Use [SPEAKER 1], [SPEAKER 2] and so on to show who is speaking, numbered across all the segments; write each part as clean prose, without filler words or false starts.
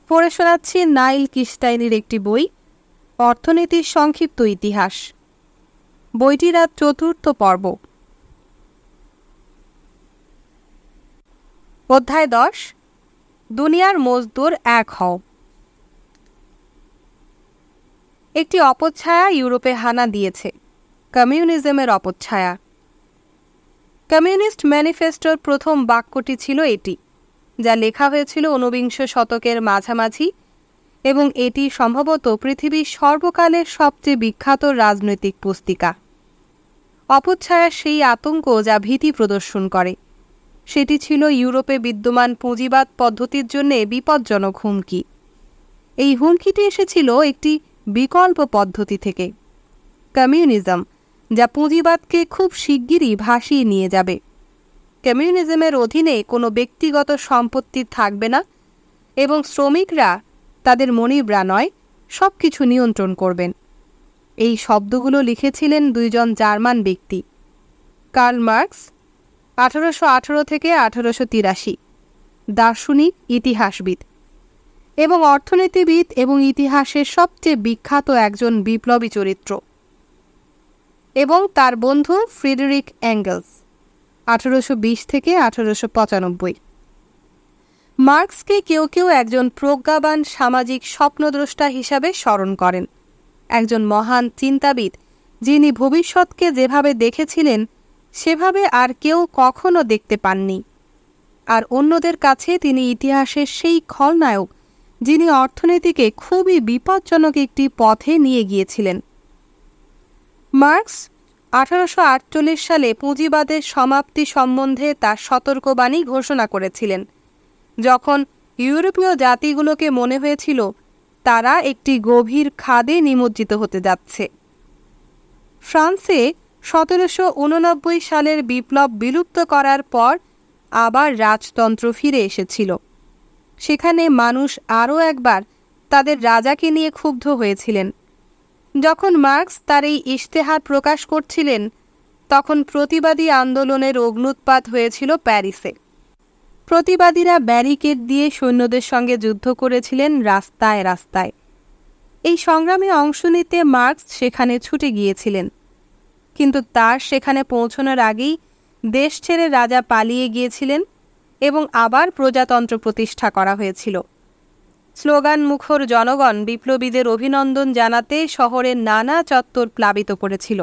[SPEAKER 1] পড়ে শোনাচ্ছি নাইল কিস্টাইনের একটি বই, অর্থনীতির সংক্ষিপ্ত ইতিহাস। বইটির আজ ৪র্থ পর্ব। অধ্যায় ১০, দুনিয়ার মজদুর এক হও। একটি অপচ্ছায়া ইউরোপে হানা দিয়েছে, কমিউনিজমের অপচ্ছায়া। কমিউনিস্ট ম্যানিফেস্টোর প্রথম বাক্যটি ছিল এটি, যা লেখা হয়েছিল ১৯বিংশ শতকের মাঝামাঝি, এবং এটি সম্ভবত পৃথিবীর সর্বকালের সবচেয়ে বিখ্যাত রাজনৈতিক পুস্তিকা। অপচ্ছায়া সেই আতঙ্ক যা ভীতি প্রদর্শন করে, সেটি ছিল ইউরোপে বিদ্যমান পুঁজিবাদ পদ্ধতির জন্য বিপজ্জনক হুমকি। এই হুমকিটি এসেছিল একটি বিকল্প পদ্ধতি থেকে, কমিউনিজম, যা পুঁজিবাদকে খুব শিগগিরই ভাসিয়ে নিয়ে যাবে। কমিউনিজমের অধীনে কোনো ব্যক্তিগত সম্পত্তি থাকবে না এবং শ্রমিকরা তাদের মনিবরা নয়, সব কিছু নিয়ন্ত্রণ করবেন। এই শব্দগুলো লিখেছিলেন দুইজন জার্মান ব্যক্তি, কার্ল মার্কস ১৮১৮ থেকে ১৮৮৩, দার্শনিক, ইতিহাসবিদ এবং অর্থনীতিবিদ এবং ইতিহাসের সবচেয়ে বিখ্যাত একজন বিপ্লবী চরিত্র, এবং তার বন্ধু ফ্রিডরিক এঙ্গেলস ১৮২০ থেকে ১৮৯৫। মার্কসকে কেউ কেউ একজন প্রজ্ঞাবান সামাজিক স্বপ্নদ্রষ্টা হিসাবে স্মরণ করেন, একজন মহান চিন্তাবিদ যিনি ভবিষ্যৎকে যেভাবে দেখেছিলেন সেভাবে আর কেউ কখনো দেখতে পাননি। আর অন্যদের কাছে তিনি ইতিহাসের সেই খলনায়ক যিনি অর্থনীতিকে খুবই বিপজ্জনক একটি পথে নিয়ে গিয়েছিলেন। মার্কস ১৮৪৮ সালে পুঁজিবাদের সমাপ্তি সম্বন্ধে তার সতর্কবাণী ঘোষণা করেছিলেন, যখন ইউরোপীয় জাতিগুলোকে মনে হয়েছিল তারা একটি গভীর খাদে নিমজ্জিত হতে যাচ্ছে। ফ্রান্সে ১৭৮৯ সালের বিপ্লব বিলুপ্ত করার পর আবার রাজতন্ত্র ফিরে এসেছিল। সেখানে মানুষ আরও একবার তাদের রাজাকে নিয়ে ক্ষুব্ধ হয়েছিলেন। যখন মার্কস তার এই ইশতেহার প্রকাশ করছিলেন, তখন প্রতিবাদী আন্দোলনের অগ্ন্যুৎপাত হয়েছিল প্যারিসে। প্রতিবাদীরা ব্যারিকেড দিয়ে সৈন্যদের সঙ্গে যুদ্ধ করেছিলেন রাস্তায় রাস্তায়। এই সংগ্রামে অংশ নিতে মার্কস সেখানে ছুটে গিয়েছিলেন, কিন্তু তার সেখানে পৌঁছানোর আগেই দেশ ছেড়ে রাজা পালিয়ে গিয়েছিলেন এবং আবার প্রজাতন্ত্র প্রতিষ্ঠা করা হয়েছিল। স্লোগান মুখর জনগণ বিপ্লবীদের অভিনন্দন জানাতে শহরের নানা চত্বর প্লাবিত করেছিল।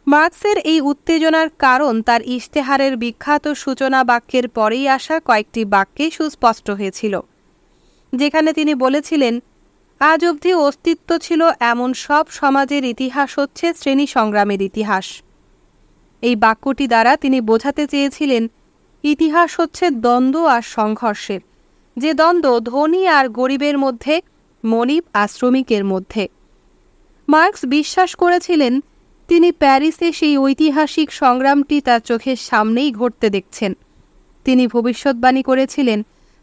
[SPEAKER 1] মার্কসের এই উত্তেজনার কারণ তার ইশতেহারের বিখ্যাত সূচনা বাক্যের পরেই আসা কয়েকটি বাক্যে সুস্পষ্ট হয়েছিল, যেখানে তিনি বলেছিলেন, আজ অবধি অস্তিত্ব ছিল এমন সব সমাজের ইতিহাস হচ্ছে শ্রেণী সংগ্রামের ইতিহাস। এই বাক্যটি দ্বারা তিনি বোঝাতে চেয়েছিলেন, ইতিহাস হচ্ছে দ্বন্দ্ব আর সংঘর্ষের, যে দ্বন্দ্ব ধনী আর গরিবের মধ্যে, মনিব আর শ্রমিকের মধ্যে। মার্কস বিশ্বাস করেছিলেন তিনি প্যারিসে সেই ঐতিহাসিক সংগ্রামটি তার চোখের সামনেই ঘটতে দেখছেন। তিনি ভবিষ্যৎবাণী করেছিলেন,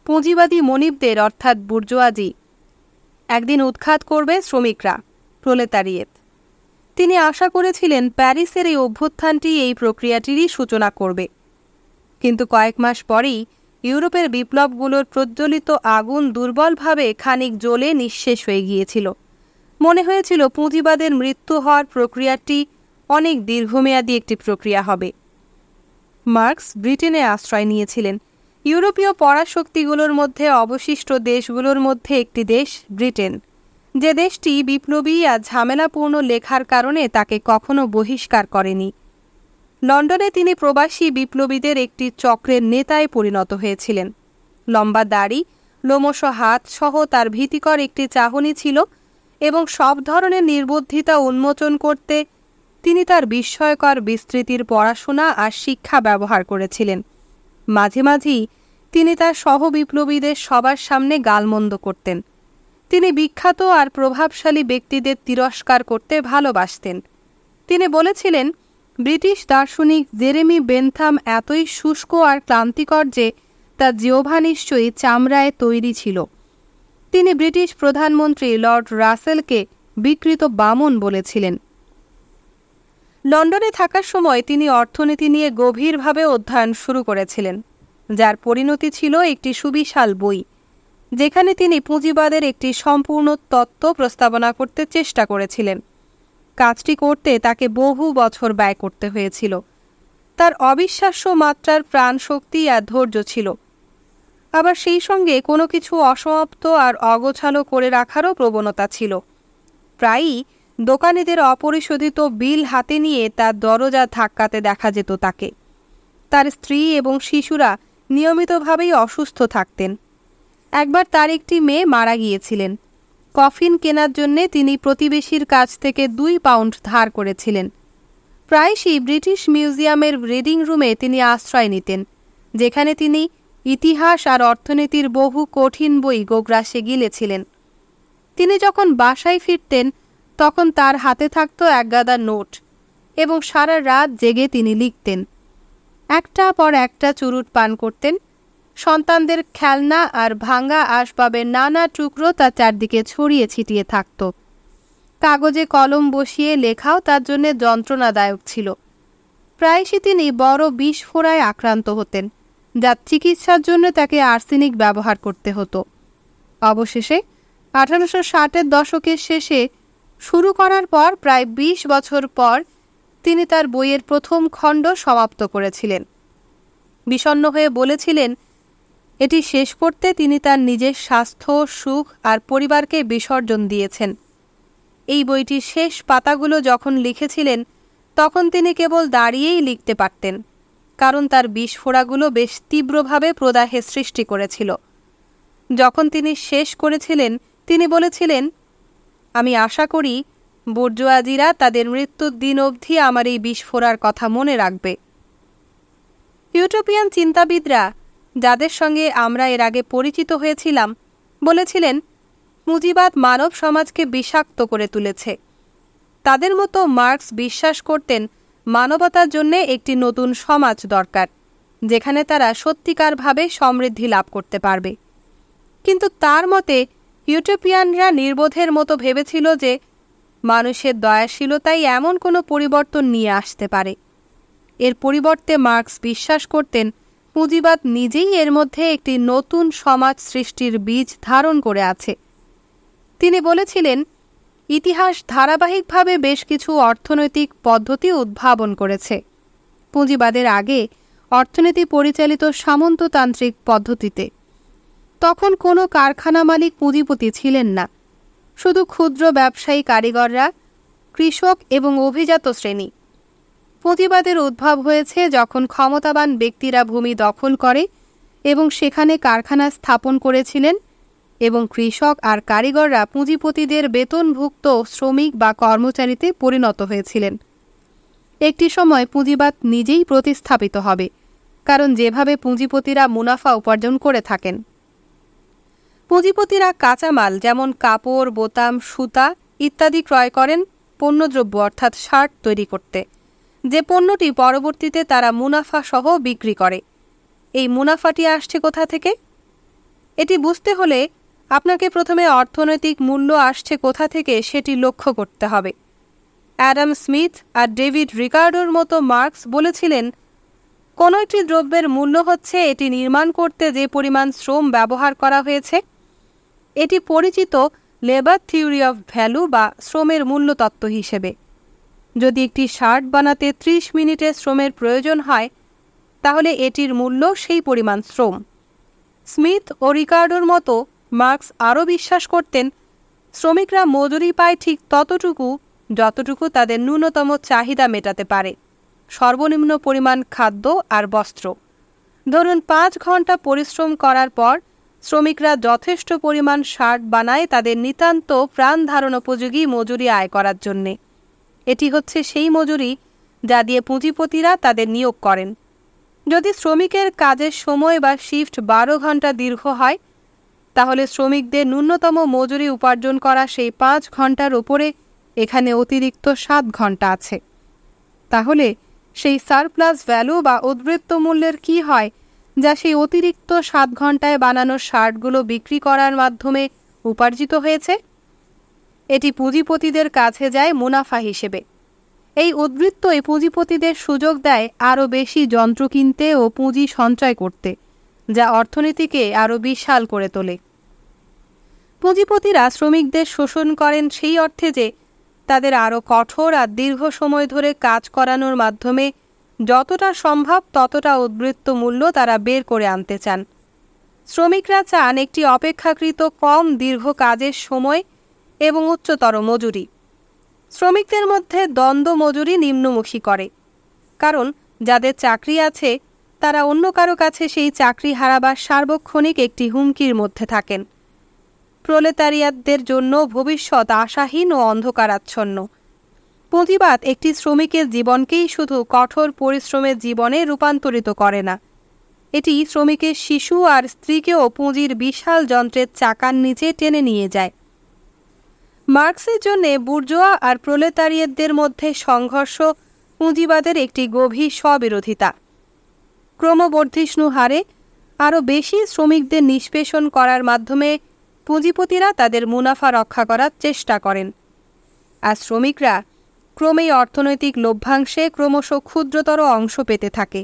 [SPEAKER 1] পুঁজিবাদী মনিবদের অর্থাৎ বুর্জোয়াজি একদিন উৎখাত করবে শ্রমিকরা, প্রলেতারিয়েত। তিনি আশা করেছিলেন প্যারিসের এই অভ্যুত্থানটি এই প্রক্রিয়াটিরই সূচনা করবে। কিন্তু কয়েক মাস পরেই ইউরোপের বিপ্লবগুলোর প্রজ্বলিত আগুন দুর্বলভাবে খানিক জ্বলে নিঃশেষ হয়ে গিয়েছিল। মনে হয়েছিল পুঁজিবাদের মৃত্যু হওয়ার প্রক্রিয়াটি অনেক দীর্ঘমেয়াদী একটি প্রক্রিয়া হবে। মার্কস ব্রিটেনে আশ্রয় নিয়েছিলেন। ইউরোপীয় পরাশক্তিগুলোর মধ্যে অবশিষ্ট দেশগুলোর মধ্যে একটি দেশ ব্রিটেন, যে দেশটি বিপ্লবী আর ঝামেলাপূর্ণ লেখার কারণে তাকে কখনো বহিষ্কার করেনি। লন্ডনে তিনি প্রবাসী বিপ্লবীদের একটি চক্রের নেতায় পরিণত হয়েছিলেন। লম্বা দাড়ি, লোমশ হাত সহ তার ভীতিকর একটি চাহনি ছিল এবং সব ধরনের নির্বুদ্ধিতা উন্মোচন করতে তিনি তার বিস্ময়কর বিস্তৃতির পড়াশোনা আর শিক্ষা ব্যবহার করেছিলেন। মাঝে মাঝেই তিনি তার সহবিপ্লবীদের সবার সামনে গালমন্দ করতেন। তিনি বিখ্যাত আর প্রভাবশালী ব্যক্তিদের তিরস্কার করতে ভালোবাসতেন। তিনি বলেছিলেন, ব্রিটিশ দার্শনিক জেরেমি বেনথাম এতই শুষ্ক আর ক্লান্তিকর যে তার জিহ্বা নিশ্চয়ই চামড়ায় তৈরি ছিল। তিনি ব্রিটিশ প্রধানমন্ত্রী লর্ড রাসেলকে বিকৃত বামন বলেছিলেন। লন্ডনে থাকার সময় তিনি অর্থনীতি নিয়ে গভীরভাবে অধ্যয়ন শুরু করেছিলেন, যার পরিণতি ছিল একটি সুবিশাল বই, যেখানে তিনি পুঁজিবাদের একটি সম্পূর্ণ তত্ত্ব প্রস্তাবনা করতে চেষ্টা করেছিলেন। কাজটি করতে তাকে বহু বছর ব্যয় করতে হয়েছিল। তার অবিশ্বাস্য মাত্রার প্রাণশক্তি আর ধৈর্য ছিল। আবার সেই সঙ্গে কোনো কিছু অসমাপ্ত আর অগোছালো করে রাখারও প্রবণতা ছিল। প্রায়ই দোকানিদের অপরিশোধিত বিল হাতে নিয়ে তার দরজা ধাক্কাতে দেখা যেত তাকে। তার স্ত্রী এবং শিশুরা নিয়মিতভাবেই অসুস্থ থাকতেন। একবার তার একটি মেয়ে মারা গিয়েছিলেন। কফিন কেনার জন্যে তিনি প্রতিবেশীর কাছ থেকে 2 পাউন্ড ধার করেছিলেন। প্রায়শই ব্রিটিশ মিউজিয়ামের রিডিং রুমে তিনি আশ্রয় নিতেন, যেখানে তিনি ইতিহাস আর অর্থনীতির বহু কঠিন বই গোগ্রাসে গিলেছিলেন। তিনি যখন বাসায় ফিরতেন তখন তার হাতে থাকত একগাদা নোট এবং সারা রাত জেগে তিনি লিখতেন। একটা পর একটা চুরুট পান করতেন। সন্তানদের খেলনা আর ভাঙা আসবাবের নানা টুকরো তার চারদিকে ছড়িয়ে ছিটিয়ে থাকত। কাগজে কলম বসিয়ে লেখাও তার জন্য যন্ত্রণাদায়ক ছিল। প্রায়শই তিনি বড় বিষফোঁড়ায় আক্রান্ত হতেন, যার চিকিৎসার জন্য তাকে আর্সেনিক ব্যবহার করতে হতো। অবশেষে 1860-এর দশকের শেষে শুরু করার পর প্রায় 20 বছর পর তিনি তার বইয়ের প্রথম খণ্ড সমাপ্ত করেছিলেন। বিষণ্ণ হয়ে বলেছিলেন, এটি শেষ করতে তিনি তার নিজের স্বাস্থ্য, সুখ আর পরিবারকে বিসর্জন দিয়েছেন। এই বইটির শেষ পাতাগুলো যখন লিখেছিলেন তখন তিনি কেবল দাঁড়িয়েই লিখতে পারতেন, কারণ তার বিষফোঁড়াগুলো বেশ তীব্রভাবে প্রদাহের সৃষ্টি করেছিল। যখন তিনি শেষ করেছিলেন তিনি বলেছিলেন, আমি আশা করি বুর্জোয়াজিরা তাদের মৃত্যুর দিন অবধি আমার এই বিষফোঁড়ার কথা মনে রাখবে। ইউটোপিয়ান চিন্তাবিদরা, যাদের সঙ্গে আমরা এর আগে পরিচিত হয়েছিলাম, বলেছিলেন পুঁজিবাদ মানব সমাজকে বিষাক্ত করে তুলেছে। তাদের মতো মার্কস বিশ্বাস করতেন মানবতার জন্য একটি নতুন সমাজ দরকার, যেখানে তারা সত্যিকারভাবে সমৃদ্ধি লাভ করতে পারবে। কিন্তু তার মতে ইউটোপিয়ানরা নির্বোধের মতো ভেবেছিল যে মানুষের দয়াশীলতাই এমন কোনো পরিবর্তন নিয়ে আসতে পারে। এর পরিবর্তে মার্কস বিশ্বাস করতেন পুঁজিবাদ নিজেই এর মধ্যে একটি নতুন সমাজ সৃষ্টির বীজ ধারণ করে আছে। তিনি বলেছিলেন, ইতিহাস ধারাবাহিকভাবে বেশ কিছু অর্থনৈতিক পদ্ধতি উদ্ভাবন করেছে। পুঁজিবাদের আগে অর্থনীতি পরিচালিত সামন্ততান্ত্রিক পদ্ধতিতে। তখন কোনো কারখানা মালিক পুঁজিপতি ছিলেন না, শুধু ক্ষুদ্র ব্যবসায়ী, কারিগররা, কৃষক এবং অভিজাত শ্রেণী। পুঁজিবাদের উদ্ভব হয়েছে যখন ক্ষমতাবান ব্যক্তিরা ভূমি দখল করে এবং সেখানে কারখানা স্থাপন করেছিলেন এবং কৃষক আর কারিগররা পুঁজিপতিদের বেতনভুক্ত শ্রমিক বা কর্মচারীতে পরিণত হয়েছিলেন। একটি সময় পুঁজিবাদ নিজেই প্রতিস্থাপিত হবে, কারণ যেভাবে পুঁজিপতিরা মুনাফা উপার্জন করে থাকেন। পুঁজিপতিরা কাঁচামাল যেমন কাপড়, বোতাম, সুতা ইত্যাদি ক্রয় করেন পণ্যদ্রব্য অর্থাৎ শার্ট তৈরি করতে, যে পণ্যটি পরবর্তীতে তারা মুনাফা সহ বিক্রি করে। এই মুনাফাটি আসছে কোথা থেকে? এটি বুঝতে হলে আপনাকে প্রথমে অর্থনৈতিক মূল্য আসছে কোথা থেকে সেটি লক্ষ্য করতে হবে। অ্যাডাম স্মিথ আর ডেভিড রিকার্ডোর মতো মার্কস বলেছিলেন, কোনো একটি দ্রব্যের মূল্য হচ্ছে এটি নির্মাণ করতে যে পরিমাণ শ্রম ব্যবহার করা হয়েছে। এটি পরিচিত লেবার থিওরি অফ ভ্যালু বা শ্রমের মূল্যতত্ত্ব হিসেবে। যদি একটি শার্ট বানাতে 30 মিনিটের শ্রমের প্রয়োজন হয়, তাহলে এটির মূল্য সেই পরিমাণ শ্রম। স্মিথ ও রিকার্ডোর মতো মার্কস আরও বিশ্বাস করতেন শ্রমিকরা মজুরি পায় ঠিক ততটুকু যতটুকু তাদের ন্যূনতম চাহিদা মেটাতে পারে, সর্বনিম্ন পরিমাণ খাদ্য আর বস্ত্র। ধরুন 5 ঘন্টা পরিশ্রম করার পর শ্রমিকরা যথেষ্ট পরিমাণ শার্ট বানায় তাদের নিতান্ত প্রাণ ধারণ উপযোগী মজুরি আয় করার জন্যে। এটি হচ্ছে সেই মজুরি যা দিয়ে পুঁজিপতিরা তাদের নিয়োগ করেন। যদি শ্রমিকের কাজের সময় বা শিফট 12 ঘন্টা দীর্ঘ হয়, তাহলে শ্রমিকদের ন্যূনতম মজুরি উপার্জন করা সেই 5 ঘন্টার ওপরে এখানে অতিরিক্ত 7 ঘন্টা আছে। তাহলে সেই সারপ্লাস ভ্যালু বা উদ্বৃত্ত মূল্যের কি হয়, যা সেই অতিরিক্ত 7 ঘন্টায় বানানো শার্টগুলো বিক্রি করার মাধ্যমে উপার্জিত হয়েছে? এটি পুঁজিপতিদের কাছে যায় মুনাফা হিসেবে। এই উদ্বৃত্তই পুঁজিপতিদের সুযোগ দেয় আরও বেশি যন্ত্র কিনতে ও পুঁজি সঞ্চয় করতে, যা অর্থনীতিকে আরও বিশাল করে তোলে। পুঁজিপতিরা শ্রমিকদের শোষণ করেন সেই অর্থে যে তাদের আরও কঠোর আর দীর্ঘ সময় ধরে কাজ করানোর মাধ্যমে যতটা সম্ভব ততটা উদ্বৃত্ত মূল্য তারা বের করে আনতে চান। শ্রমিকরা চান একটি অপেক্ষাকৃত কম দীর্ঘ কাজের সময় এবং উচ্চতর মজুরি। শ্রমিকদের মধ্যে দ্বন্দ্ব মজুরি নিম্নমুখী করে, কারণ যাদের চাকরি আছে তারা অন্য কারো কাছে সেই চাকরি হারাবার সার্বক্ষণিক একটি হুমকির মধ্যে থাকেন। প্রলেতারিয়াতদের জন্য ভবিষ্যৎ আশাহীন ও অন্ধকারাচ্ছন্ন। পুঁজিবাদ একটি শ্রমিকের জীবনকেই শুধু কঠোর পরিশ্রমের জীবনে রূপান্তরিত করে না, এটি শ্রমিকের শিশু আর স্ত্রীকেও পুঁজির বিশাল যন্ত্রের চাকার নিচে টেনে নিয়ে যায়। মার্কসের জন্য বুর্জোয়া আর প্রলেতারিয়েতদের মধ্যে সংঘর্ষ পুঁজিবাদের একটি গভীর স্ববিরোধিতা। ক্রমবর্ধিষ্ণু হারে আরও বেশি শ্রমিকদের নিষ্পেষণ করার মাধ্যমে পুঁজিপতিরা তাদের মুনাফা রক্ষা করার চেষ্টা করেন, আর শ্রমিকরা ক্রমেই অর্থনৈতিক লভ্যাংশে ক্রমশ ক্ষুদ্রতর অংশ পেতে থাকে।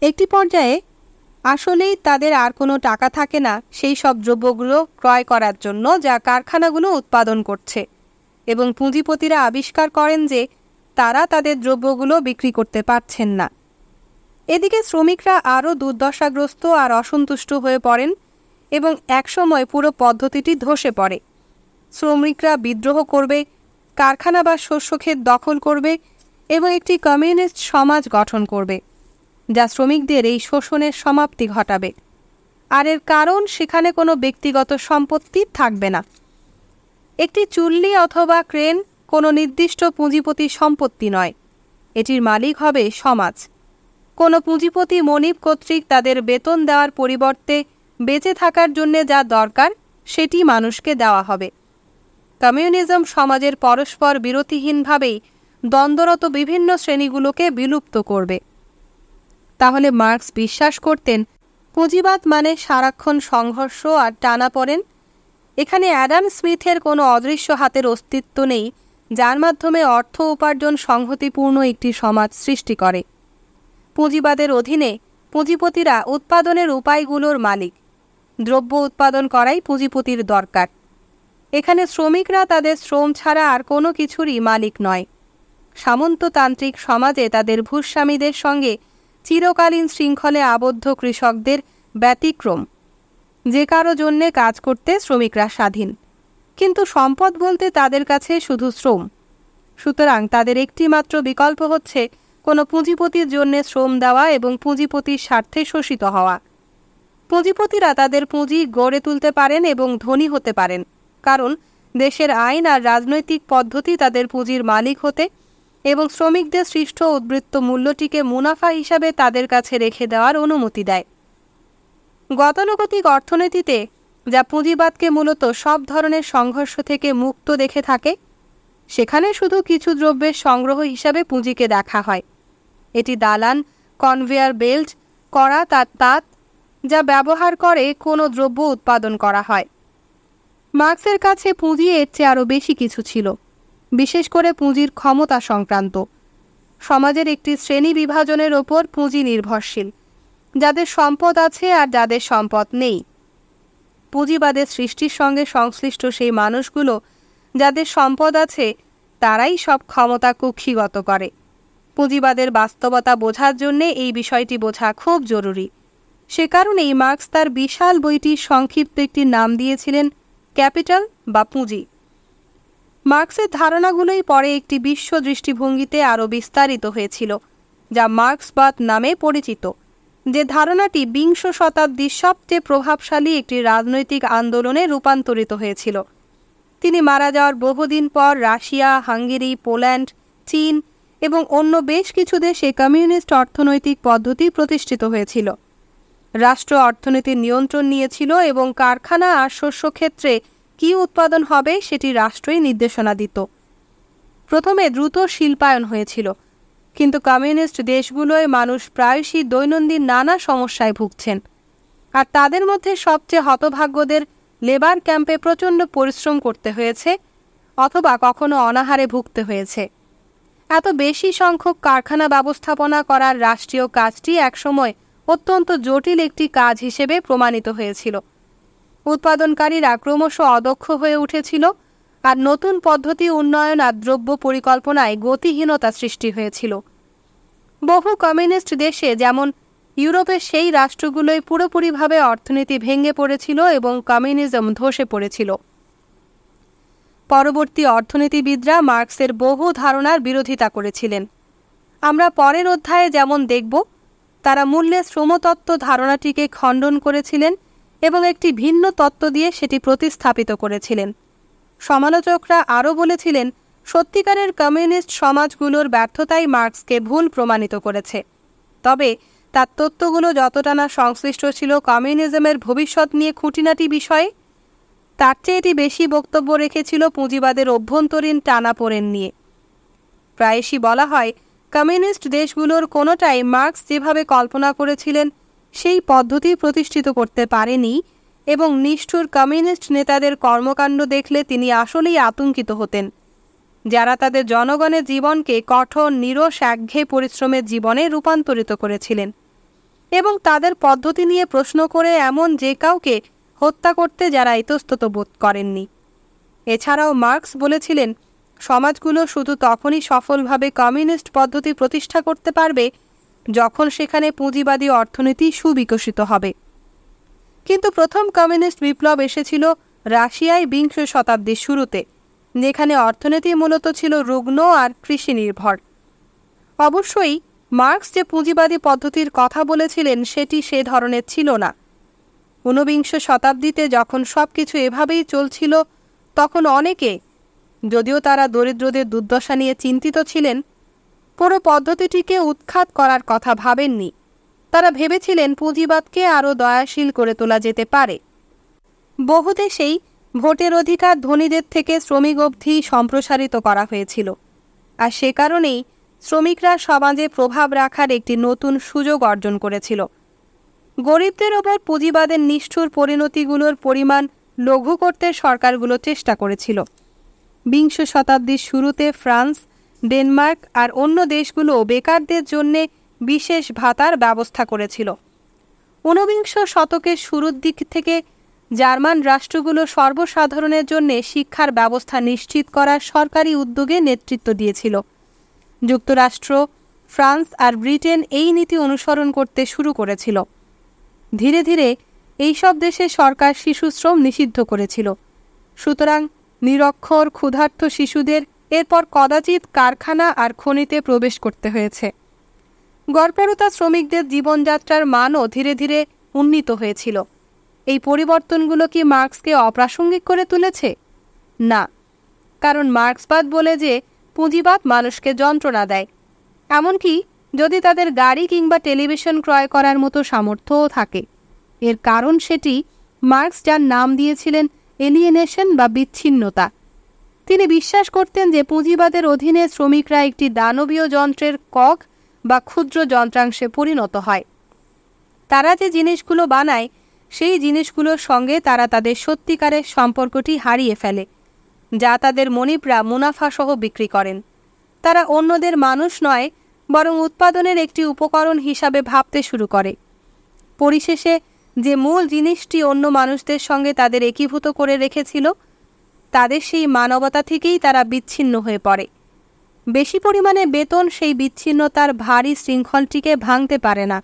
[SPEAKER 1] একটি পর্যায়ে আসলেই তাদের আর কোনো টাকা থাকে না সেই সব দ্রব্যগুলো ক্রয় করার জন্য যা কারখানাগুলো উৎপাদন করছে, এবং পুঁজিপতিরা আবিষ্কার করেন যে তারা তাদের দ্রব্যগুলো বিক্রি করতে পারছেন না। এদিকে শ্রমিকরা আরও দুর্দশাগ্রস্ত আর অসন্তুষ্ট হয়ে পড়েন এবং একসময় পুরো পদ্ধতিটি ধসে পড়ে। শ্রমিকরা বিদ্রোহ করবে, কারখানা বা শস্যক্ষেত দখল করবে এবং একটি কমিউনিস্ট সমাজ গঠন করবে, যা শ্রমিকদের এই শোষণের সমাপ্তি ঘটাবে। আর এর কারণ সেখানে কোনো ব্যক্তিগত সম্পত্তি থাকবে না। একটি চুল্লি অথবা ক্রেন কোনো নির্দিষ্ট পুঁজিপতির সম্পত্তি নয়, এটির মালিক হবে সমাজ। কোনো পুঁজিপতি মনিব কর্তৃক তাদের বেতন দেওয়ার পরিবর্তে বেঁচে থাকার জন্যে যা দরকার সেটি মানুষকে দেওয়া হবে। কমিউনিজম সমাজের পরস্পর বিরতিহীনভাবেই দ্বন্দ্বরত বিভিন্ন শ্রেণীগুলোকে বিলুপ্ত করবে। তাহলে মার্কস বিশ্বাস করতেন পুঁজিবাদ মানে সারাক্ষণ সংঘর্ষ আর টানাপোড়েন। এখানে অ্যাডাম স্মিথের কোনো অদৃশ্য হাতের অস্তিত্ব নেই যার মাধ্যমে অর্থ উপার্জন সংহতিপূর্ণ একটি সমাজ সৃষ্টি করে। পুঁজিবাদের অধীনে পুঁজিপতিরা উৎপাদনের উপায়গুলোর মালিক। দ্রব্য উৎপাদন করাই পুঁজিপতির দরকার। এখানে শ্রমিকরা তাদের শ্রম ছাড়া আর কোনো কিছুরই মালিক নয়। সামন্ততান্ত্রিক সমাজে তাদের ভূস্বামীদের সঙ্গে চিরকালীন শৃঙ্খলে আবদ্ধ কৃষকদের ব্যতিক্রম। যে কারো জন্যে কাজ করতে শ্রমিকরা স্বাধীন, কিন্তু সম্পদ বলতে তাদের কাছে শুধু শ্রম। সুতরাং তাদের একটিমাত্র বিকল্প হচ্ছে কোনো পুঁজিপতির জন্যে শ্রম দেওয়া এবং পুঁজিপতির স্বার্থে শোষিত হওয়া। পুঁজিপতিরা তাদের পুঁজি গড়ে তুলতে পারেন এবং ধনী হতে পারেন, কারণ দেশের আইন আর রাজনৈতিক পদ্ধতি তাদের পুঁজির মালিক হতে এবং শ্রমিকদের সৃষ্ট উদ্বৃত্ত মূল্যটিকে মুনাফা হিসাবে তাদের কাছে রেখে দেওয়ার অনুমতি দেয়। গতানুগতিক অর্থনীতিতে, যা পুঁজিবাদকে মূলত সব ধরনের সংঘর্ষ থেকে মুক্ত দেখে থাকে, সেখানে শুধু কিছু দ্রব্যের সংগ্রহ হিসাবে পুঁজিকে দেখা হয়। এটি দালান, কনভেয়ার বেল্ট, কড়া তার তাঁত, যা ব্যবহার করে কোনো দ্রব্য উৎপাদন করা হয়। মার্কসের কাছে পুঁজি এর চেয়ে আরও বেশি কিছু ছিল, বিশেষ করে পুঁজির ক্ষমতা সংক্রান্ত। সমাজের একটি শ্রেণী বিভাজনের ওপর পুঁজি নির্ভরশীল, যাদের সম্পদ আছে আর যাদের সম্পদ নেই। পুঁজিবাদের সৃষ্টির সঙ্গে সংশ্লিষ্ট সেই মানুষগুলো যাদের সম্পদ আছে তারাই সব ক্ষমতা কুক্ষিগত করে। পুঁজিবাদের বাস্তবতা বোঝার জন্যে এই বিষয়টি বোঝা খুব জরুরি। সে কারণেই মার্কস তার বিশাল বইটির সংক্ষিপ্ত একটি নাম দিয়েছিলেন ক্যাপিটাল বা পুঁজি। মার্কসের ধারণাগুলোই পরে একটি বিশ্ব দৃষ্টিভঙ্গিতে আরও বিস্তারিত হয়েছিল, যা মার্কসবাদ নামে পরিচিত, যে ধারণাটি বিংশ শতাব্দীর সবচেয়ে প্রভাবশালী একটি রাজনৈতিক আন্দোলনে রূপান্তরিত হয়েছিল। তিনি মারা যাওয়ার বহুদিন পর রাশিয়া, হাঙ্গেরি, পোল্যান্ড, চীন এবং অন্য বেশ কিছু দেশে কমিউনিস্ট অর্থনৈতিক পদ্ধতি প্রতিষ্ঠিত হয়েছিল। রাষ্ট্র অর্থনীতির নিয়ন্ত্রণ নিয়েছিল এবং কারখানা আর শস্য ক্ষেত্রে কী উৎপাদন হবে সেটি রাষ্ট্রই নির্দেশনা দিত। প্রথমে দ্রুত শিল্পায়ন হয়েছিল, কিন্তু কমিউনিস্ট দেশগুলোয় মানুষ প্রায়শই দৈনন্দিন নানা সমস্যায় ভুগছেন, আর তাদের মধ্যে সবচেয়ে হতভাগ্যদের লেবার ক্যাম্পে প্রচণ্ড পরিশ্রম করতে হয়েছে অথবা কখনো অনাহারে ভুগতে হয়েছে। এত বেশি সংখ্যক কারখানা ব্যবস্থাপনা করার রাষ্ট্রীয় কাজটি একসময় অত্যন্ত জটিল একটি কাজ হিসেবে প্রমাণিত হয়েছিল। উৎপাদনকারীরা ক্রমশ অদক্ষ হয়ে উঠেছিল, আর নতুন পদ্ধতি উন্নয়ন আর দ্রব্য পরিকল্পনায় গতিহীনতা সৃষ্টি হয়েছিল। বহু কমিউনিস্ট দেশে, যেমন ইউরোপের সেই রাষ্ট্রগুলোয় পুরোপুরিভাবে অর্থনীতি ভেঙে পড়েছিল এবং কমিউনিজম ধসে পড়েছিল। পরবর্তী অর্থনীতিবিদরা মার্ক্সের বহু ধারণার বিরোধিতা করেছিলেন। আমরা পরের অধ্যায়ে যেমন দেখব, তারা মূল্যে শ্রমতত্ত্ব ধারণাটিকে খণ্ডন করেছিলেন এবং একটি ভিন্ন তত্ত্ব দিয়ে সেটি প্রতিস্থাপিত করেছিলেন। সমালোচকরা আরও বলেছিলেন, সত্যিকারের কমিউনিস্ট সমাজগুলোর ব্যর্থতাই মার্ক্সকে ভুল প্রমাণিত করেছে। তবে তার তত্ত্বগুলো যতটা না সংশ্লিষ্ট ছিল কমিউনিজমের ভবিষ্যৎ নিয়ে খুঁটিনাটি বিষয়ে, তার চেয়ে এটি বেশি বক্তব্য রেখেছিল পুঁজিবাদের অভ্যন্তরীণ টানাপোড়েন নিয়ে। প্রায়শই বলা হয়, কমিউনিস্ট দেশগুলোর কোনোটাই মার্ক্স যেভাবে কল্পনা করেছিলেন সেই পদ্ধতি প্রতিষ্ঠিত করতে পারেনি, এবং নিষ্ঠুর কমিউনিস্ট নেতাদের কর্মকাণ্ড দেখলে তিনি আসলেই আতঙ্কিত হতেন, যারা তাদের জনগণের জীবনকে কঠোর নিরস একঘেয়ে পরিশ্রমের জীবনে রূপান্তরিত করেছিলেন, এবং তাদের পদ্ধতি নিয়ে প্রশ্ন করে এমন যে কাউকে হত্যা করতে যারা ইতস্তত বোধ করেননি। এছাড়াও মার্ক্স বলেছিলেন, সমাজগুলো শুধু তখনই সফলভাবে কমিউনিস্ট পদ্ধতি প্রতিষ্ঠা করতে পারবে যখন সেখানে পুঁজিবাদী অর্থনীতি সুবিকশিত হবে। কিন্তু প্রথম কমিউনিস্ট বিপ্লব এসেছিল রাশিয়ায় বিংশ শতাব্দীর শুরুতে, যেখানে অর্থনীতি মূলত ছিল রুগ্ন আর কৃষি নির্ভর। অবশ্যই মার্ক্স যে পুঁজিবাদী পদ্ধতির কথা বলেছিলেন সেটি সে ধরনের ছিল না। ঊনবিংশ শতাব্দীতে যখন সব কিছু এভাবেই চলছিল, তখন অনেকে, যদিও তারা দরিদ্রদের দুর্দশা নিয়ে চিন্তিত ছিলেন, পুরো পদ্ধতিটিকে উৎখাত করার কথা ভাবেননি। তারা ভেবেছিলেন পুঁজিবাদকে আরও দয়াশীল করে তোলা যেতে পারে। বহু দেশেই ভোটের অধিকার ধনীদের থেকে শ্রমিক অবধি সম্প্রসারিত করা হয়েছিল, আর সে কারণেই শ্রমিকরা সমাজে প্রভাব রাখার একটি নতুন সুযোগ অর্জন করেছিল। গরিবদের ওপর পুঁজিবাদের নিষ্ঠুর পরিণতিগুলোর পরিমাণ লঘু করতে সরকারগুলো চেষ্টা করেছিল। বিংশ শতাব্দীর শুরুতে ফ্রান্স, ডেনমার্ক আর অন্য দেশগুলো বেকারদের জন্যে বিশেষ ভাতার ব্যবস্থা করেছিল। ঊনবিংশ শতকের শুরুর দিক থেকে জার্মান রাষ্ট্রগুলো সর্বসাধারণের জন্য শিক্ষার ব্যবস্থা নিশ্চিত করার সরকারি উদ্যোগে নেতৃত্ব দিয়েছিল। যুক্তরাষ্ট্র, ফ্রান্স আর ব্রিটেন এই নীতি অনুসরণ করতে শুরু করেছিল। ধীরে ধীরে এইসব দেশে সরকার শিশুশ্রম নিষিদ্ধ করেছিল। সুতরাং নিরক্ষর ক্ষুধার্ত শিশুদের এরপর কদাচিৎ কারখানা আর খনিতে প্রবেশ করতে হয়েছে। গড়পড়তা শ্রমিকদের জীবনযাত্রার মানও ধীরে ধীরে উন্নীত হয়েছিল। এই পরিবর্তনগুলো কি মার্ক্সকে অপ্রাসঙ্গিক করে তুলেছে? না, কারণ মার্ক্সবাদ বলে যে পুঁজিবাদ মানুষকে যন্ত্রণা দেয়, এমনকি যদি তাদের গাড়ি কিংবা টেলিভিশন ক্রয় করার মতো সামর্থ্যও থাকে। এর কারণ সেটি মার্ক্স যার নাম দিয়েছিলেন এলিয়েনেশন বা বিচ্ছিন্নতা। তিনি বিশ্বাস করতেন যে পুঁজিবাদের অধীনে শ্রমিকরা একটি দানবীয় যন্ত্রের কক বা ক্ষুদ্র যন্ত্রাংশে পরিণত হয়। তারা যে জিনিসগুলো বানায় সেই জিনিসগুলোর সঙ্গে তারা তাদের সত্যিকারের সম্পর্কটি হারিয়ে ফেলে, যা তাদের মনিবরা মুনাফাসহ বিক্রি করেন। তারা অন্যদের মানুষ নয়, বরং উৎপাদনের একটি উপকরণ হিসাবে ভাবতে শুরু করে। পরিশেষে যে মূল জিনিসটি অন্য মানুষদের সঙ্গে তাদের একীভূত করে রেখেছিল, তাদের সেই মানবতা থেকেই তারা বিচ্ছিন্ন হয়ে পড়ে। বেশি পরিমাণে বেতন সেই বিচ্ছিন্নতার ভারী শৃঙ্খলটিকে ভাঙতে পারে না।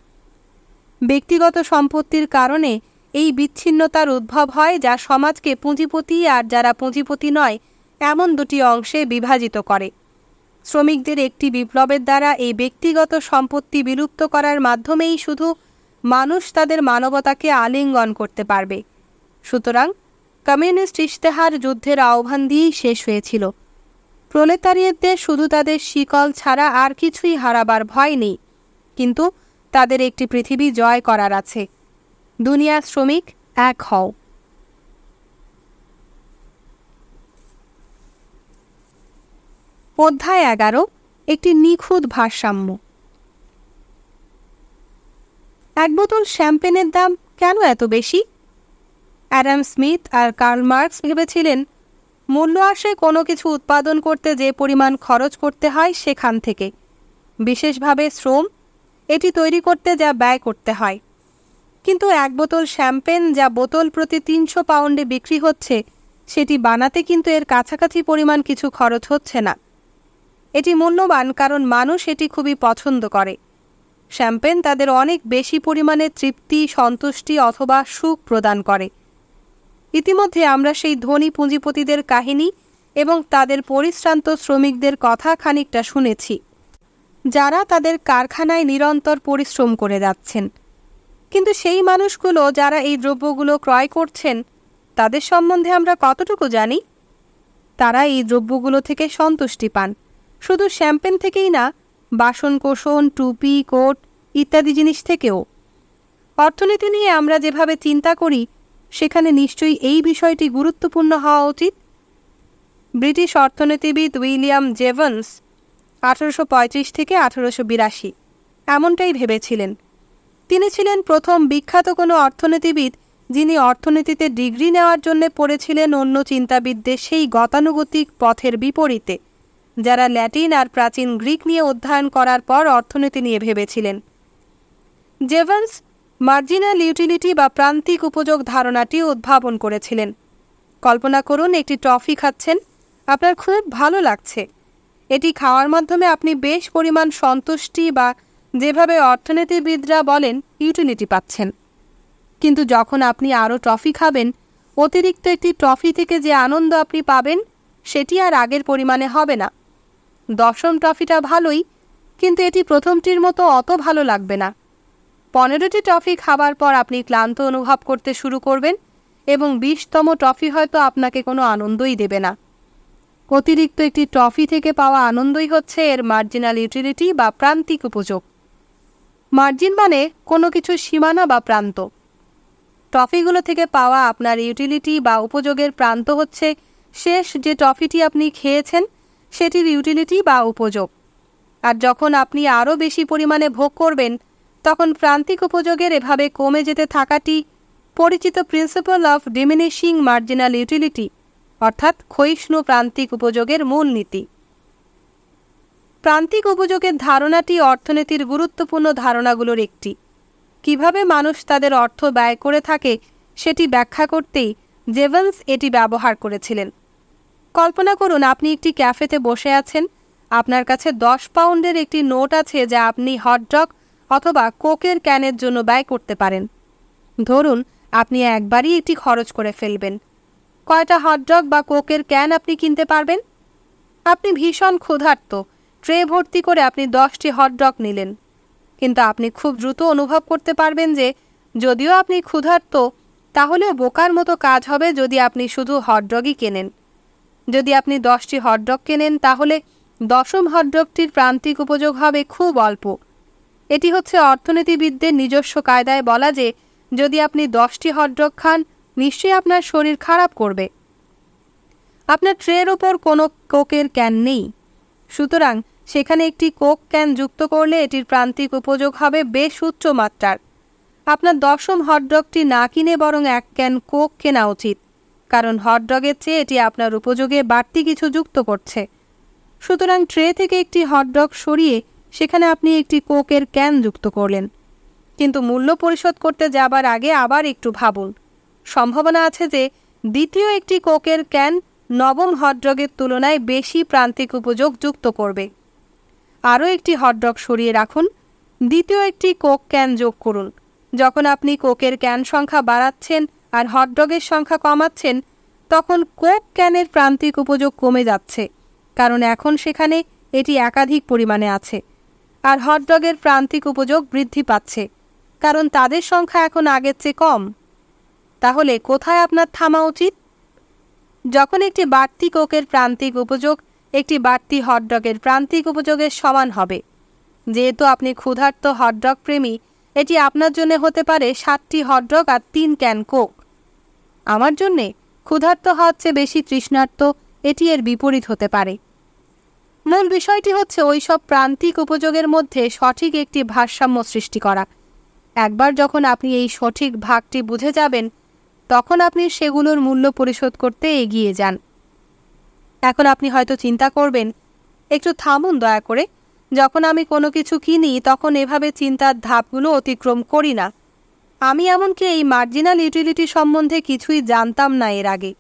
[SPEAKER 1] ব্যক্তিগত সম্পত্তির কারণে এই বিচ্ছিন্নতার উদ্ভব হয়, যা সমাজকে পুঁজিপতি আর যারা পুঁজিপতি নয় এমন দুটি অংশে বিভাজিত করে। শ্রমিকদের একটি বিপ্লবের দ্বারা এই ব্যক্তিগত সম্পত্তি বিলুপ্ত করার মাধ্যমেই শুধু মানুষ তাদের মানবতাকে আলিঙ্গন করতে পারবে। সুতরাং কমিউনিস্ট ইশতেহার যুদ্ধের আহ্বান দিয়েই শেষ হয়েছিল। প্রলেতারিয়েতদের শুধু তাদের শিকল ছাড়া আর কিছুই হারাবার ভয় নেই, কিন্তু তাদের একটি পৃথিবী জয় করার আছে। দুনিয়ার শ্রমিক, এক হও। অধ্যায় 11, একটি নিখুঁত ভারসাম্য। এক বোতল শ্যাম্পেনের দাম কেন এত বেশি? অ্যাডাম স্মিথ আর কার্ল মার্ক্স ভেবেছিলেন, মূল্য আসে কোনো কিছু উৎপাদন করতে যে পরিমাণ খরচ করতে হয় সেখান থেকে, বিশেষভাবে শ্রম, এটি তৈরি করতে যা ব্যয় করতে হয়। কিন্তু এক বোতল শ্যাম্পেন যা বোতল প্রতি ৩০০ পাউন্ডে বিক্রি হচ্ছে, সেটি বানাতে কিন্তু এর কাছাকাছি পরিমাণ কিছু খরচ হচ্ছে না। এটি মূল্যবান কারণ মানুষ এটি খুবই পছন্দ করে। শ্যাম্পেন তাদের অনেক বেশি পরিমাণে তৃপ্তি, সন্তুষ্টি অথবা সুখ প্রদান করে। ইতিমধ্যে আমরা সেই ধনী পুঁজিপতিদের কাহিনী এবং তাদের পরিশ্রান্ত শ্রমিকদের কথা খানিকটা শুনেছি, যারা তাদের কারখানায় নিরন্তর পরিশ্রম করে যাচ্ছেন। কিন্তু সেই মানুষগুলো যারা এই দ্রব্যগুলো ক্রয় করছেন, তাদের সম্বন্ধে আমরা কতটুকু জানি? তারা এই দ্রব্যগুলো থেকে সন্তুষ্টি পান। শুধু শ্যাম্পেন থেকেই না, বাসনকোসন, টুপি, কোট ইত্যাদি জিনিস থেকেও। অর্থনীতি নিয়ে আমরা যেভাবে চিন্তা করি, সেখানে নিশ্চয়ই এই বিষয়টি গুরুত্বপূর্ণ হওয়া উচিত। ব্রিটিশ অর্থনীতিবিদ উইলিয়াম জেভন্স 1835 থেকে 1882 এমনটাই ভেবেছিলেন। তিনি ছিলেন প্রথম বিখ্যাত কোনো অর্থনীতিবিদ যিনি অর্থনীতিতে ডিগ্রি নেওয়ার জন্য পড়েছিলেন অন্য চিন্তাবিদদের সেই গতানুগতিক পথের বিপরীতে, যারা ল্যাটিন আর প্রাচীন গ্রিক নিয়ে অধ্যয়ন করার পর অর্থনীতি নিয়ে ভেবেছিলেন। জেভন্স মার্জিনাল ইউটিলিটি বা প্রান্তিক উপযোগ ধারণাটি উদ্ভাবন করেছিলেন। কল্পনা করুন, একটি টফি খাচ্ছেন, আপনার খুব ভালো লাগছে। এটি খাওয়ার মাধ্যমে আপনি বেশ পরিমাণ সন্তুষ্টি বা যেভাবে অর্থনীতিবিদরা বলেন ইউটিলিটি পাচ্ছেন। কিন্তু যখন আপনি আরও টফি খাবেন, অতিরিক্ত একটি টফি থেকে যে আনন্দ আপনি পাবেন সেটি আর আগের পরিমাণে হবে না। 10ম টফিটা ভালোই, কিন্তু এটি প্রথমটির মতো অত ভালো লাগবে না। 15টি টফি খাবার পর আপনি ক্লান্ত অনুভব করতে শুরু করবেন এবং 20তম টফি হয়তো আপনাকে কোনো আনন্দই দেবে না। অতিরিক্ত একটি টফি থেকে পাওয়া আনন্দই হচ্ছে এর মার্জিনাল ইউটিলিটি বা প্রান্তিক উপযোগ। মার্জিন মানে কোনো কিছু সীমানা বা প্রান্ত। টফিগুলো থেকে পাওয়া আপনার ইউটিলিটি বা উপযোগের প্রান্ত হচ্ছে শেষ যে টফিটি আপনি খেয়েছেন সেটির ইউটিলিটি বা উপযোগ। আর যখন আপনি আরও বেশি পরিমাণে ভোগ করবেন, তখন প্রান্তিক উপযোগের এভাবে কমে যেতে থাকাটি পরিচিত principal of diminishing marginal utility অর্থাৎ ক্ষয়িষ্ণু প্রান্তিক উপযোগের মূলনীতি। প্রান্তিক উপযোগের ধারণাটি অর্থনীতির গুরুত্বপূর্ণ ধারণাগুলোর একটি। কিভাবে মানুষ তাদের অর্থ ব্যয় করে থাকে সেটি ব্যাখ্যা করতেই জেভন্স এটি ব্যবহার করেছিলেন। কল্পনা করুন, আপনি একটি ক্যাফেতে বসে আছেন, আপনার কাছে 10 পাউন্ডের একটি নোট আছে যা আপনি হটডগ অথবা কোকের ক্যানের জন্য ব্যয় করতে পারেন। ধরুন আপনি একবারই এটি খরচ করে ফেলবেন। কয়টা হটডগ বা কোকের ক্যান আপনি কিনতে পারবেন? আপনি ভীষণ ক্ষুধার্ত, ট্রে ভর্তি করে আপনি 10টি হটডগ নিলেন। কিন্তু আপনি খুব দ্রুত অনুভব করতে পারবেন যে যদিও আপনি ক্ষুধার্ত, তাহলেও বোকার মতো কাজ হবে যদি আপনি শুধু হটডগই কেনেন। যদি আপনি 10টি হটডগ কেনেন, তাহলে 10ম হটডগটির প্রান্তিক উপযোগ হবে খুব অল্প। এটি হচ্ছে অর্থনীতিবিদদের নিজস্ব কায়দায় বলা যে যদি আপনি 10টি হটডগ খান, নিশ্চয়ই আপনার শরীর খারাপ করবে। আপনার ট্রের ওপর কোনো কোকের ক্যান নেই, সুতরাং সেখানে একটি কোক ক্যান যুক্ত করলে এটির প্রান্তিক উপযোগ হবে বেশ উচ্চ মাত্রার। আপনার 10ম হটডগটি না কিনে বরং 1 ক্যান কোক কেনা উচিত, কারণ হটডগের চেয়ে এটি আপনার উপযোগে বাড়তি কিছু যুক্ত করছে। সুতরাং ট্রে থেকে একটি হটডগ সরিয়ে সেখানে আপনি একটি কোকের ক্যান যুক্ত করলেন। কিন্তু মূল্য পরিশোধ করতে যাবার আগে আবার একটু ভাবুন। সম্ভাবনা আছে যে দ্বিতীয় একটি কোকের ক্যান 9ম হটডগের তুলনায় বেশি প্রান্তিক উপযোগ যুক্ত করবে। আরও একটি হটডগ সরিয়ে রাখুন, দ্বিতীয় একটি কোক ক্যান যোগ করুন। যখন আপনি কোকের ক্যান সংখ্যা বাড়াচ্ছেন আর হটডগের সংখ্যা কমাচ্ছেন, তখন কোক ক্যানের প্রান্তিক উপযোগ কমে যাচ্ছে, কারণ এখন সেখানে এটি একাধিক পরিমাণে আছে। আর হটডগের প্রান্তিক উপযোগ বৃদ্ধি পাচ্ছে, কারণ তাদের সংখ্যা এখন আগের চেয়ে কম। তাহলে কোথায় আপনার থামা উচিত? যখন একটি বাড়তি কোকের প্রান্তিক উপযোগ একটি বাড়তি হটডগের প্রান্তিক উপযোগের সমান হবে। যেহেতু আপনি ক্ষুধার্ত হটডগ প্রেমী, এটি আপনার জন্য হতে পারে 7টি হটডগ আর 3 ক্যান কোক। আমার জন্যে ক্ষুধার্ত হওয়ার চেয়ে বেশি তৃষ্ণার্ত এটি এর বিপরীত হতে পারে। মূল বিষয়টি হচ্ছে ওই সব প্রান্তিক উপযোগের মধ্যে সঠিক একটি ভারসাম্য সৃষ্টি করা। একবার যখন আপনি এই সঠিক ভাগটি বুঝে যাবেন, তখন আপনি সেগুলোর মূল্য পরিশোধ করতে এগিয়ে যান। এখন আপনি হয়তো চিন্তা করবেন, একটু থামুন দয়া করে, যখন আমি কোনো কিছু কিনি তখন এভাবে চিন্তার ধাপগুলো অতিক্রম করি না। আমি এমনকি এই মার্জিনাল ইউটিলিটি সম্বন্ধে কিছুই জানতাম না এর আগে।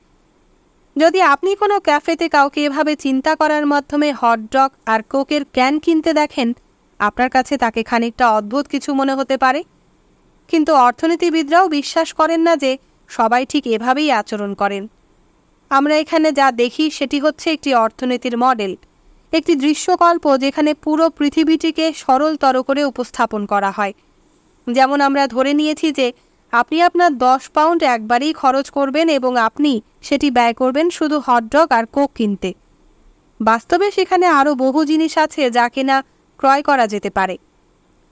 [SPEAKER 1] যদি আপনি কোনো ক্যাফেতে কাউকে এভাবে চিন্তা করার মাধ্যমে হটডগ আর কোকের ক্যান কিনতে দেখেন, আপনার কাছে তাকে খানিকটা অদ্ভুত কিছু মনে হতে পারে। কিন্তু অর্থনীতিবিদরাও বিশ্বাস করেন না যে সবাই ঠিক এভাবেই আচরণ করেন। আমরা এখানে যা দেখি সেটি হচ্ছে একটি অর্থনীতির মডেল, একটি দৃশ্যকল্প যেখানে পুরো পৃথিবীটিকে সরলতর করে উপস্থাপন করা হয়। যেমন আমরা ধরে নিয়েছি যে আপনি আপনার 10 পাউন্ড একবারেই খরচ করবেন এবং আপনি সেটি ব্যয় করবেন শুধু হটডগ আর কোক কিনতে। বাস্তবে সেখানে আরও বহু জিনিস আছে যা কিনা ক্রয় করা যেতে পারে।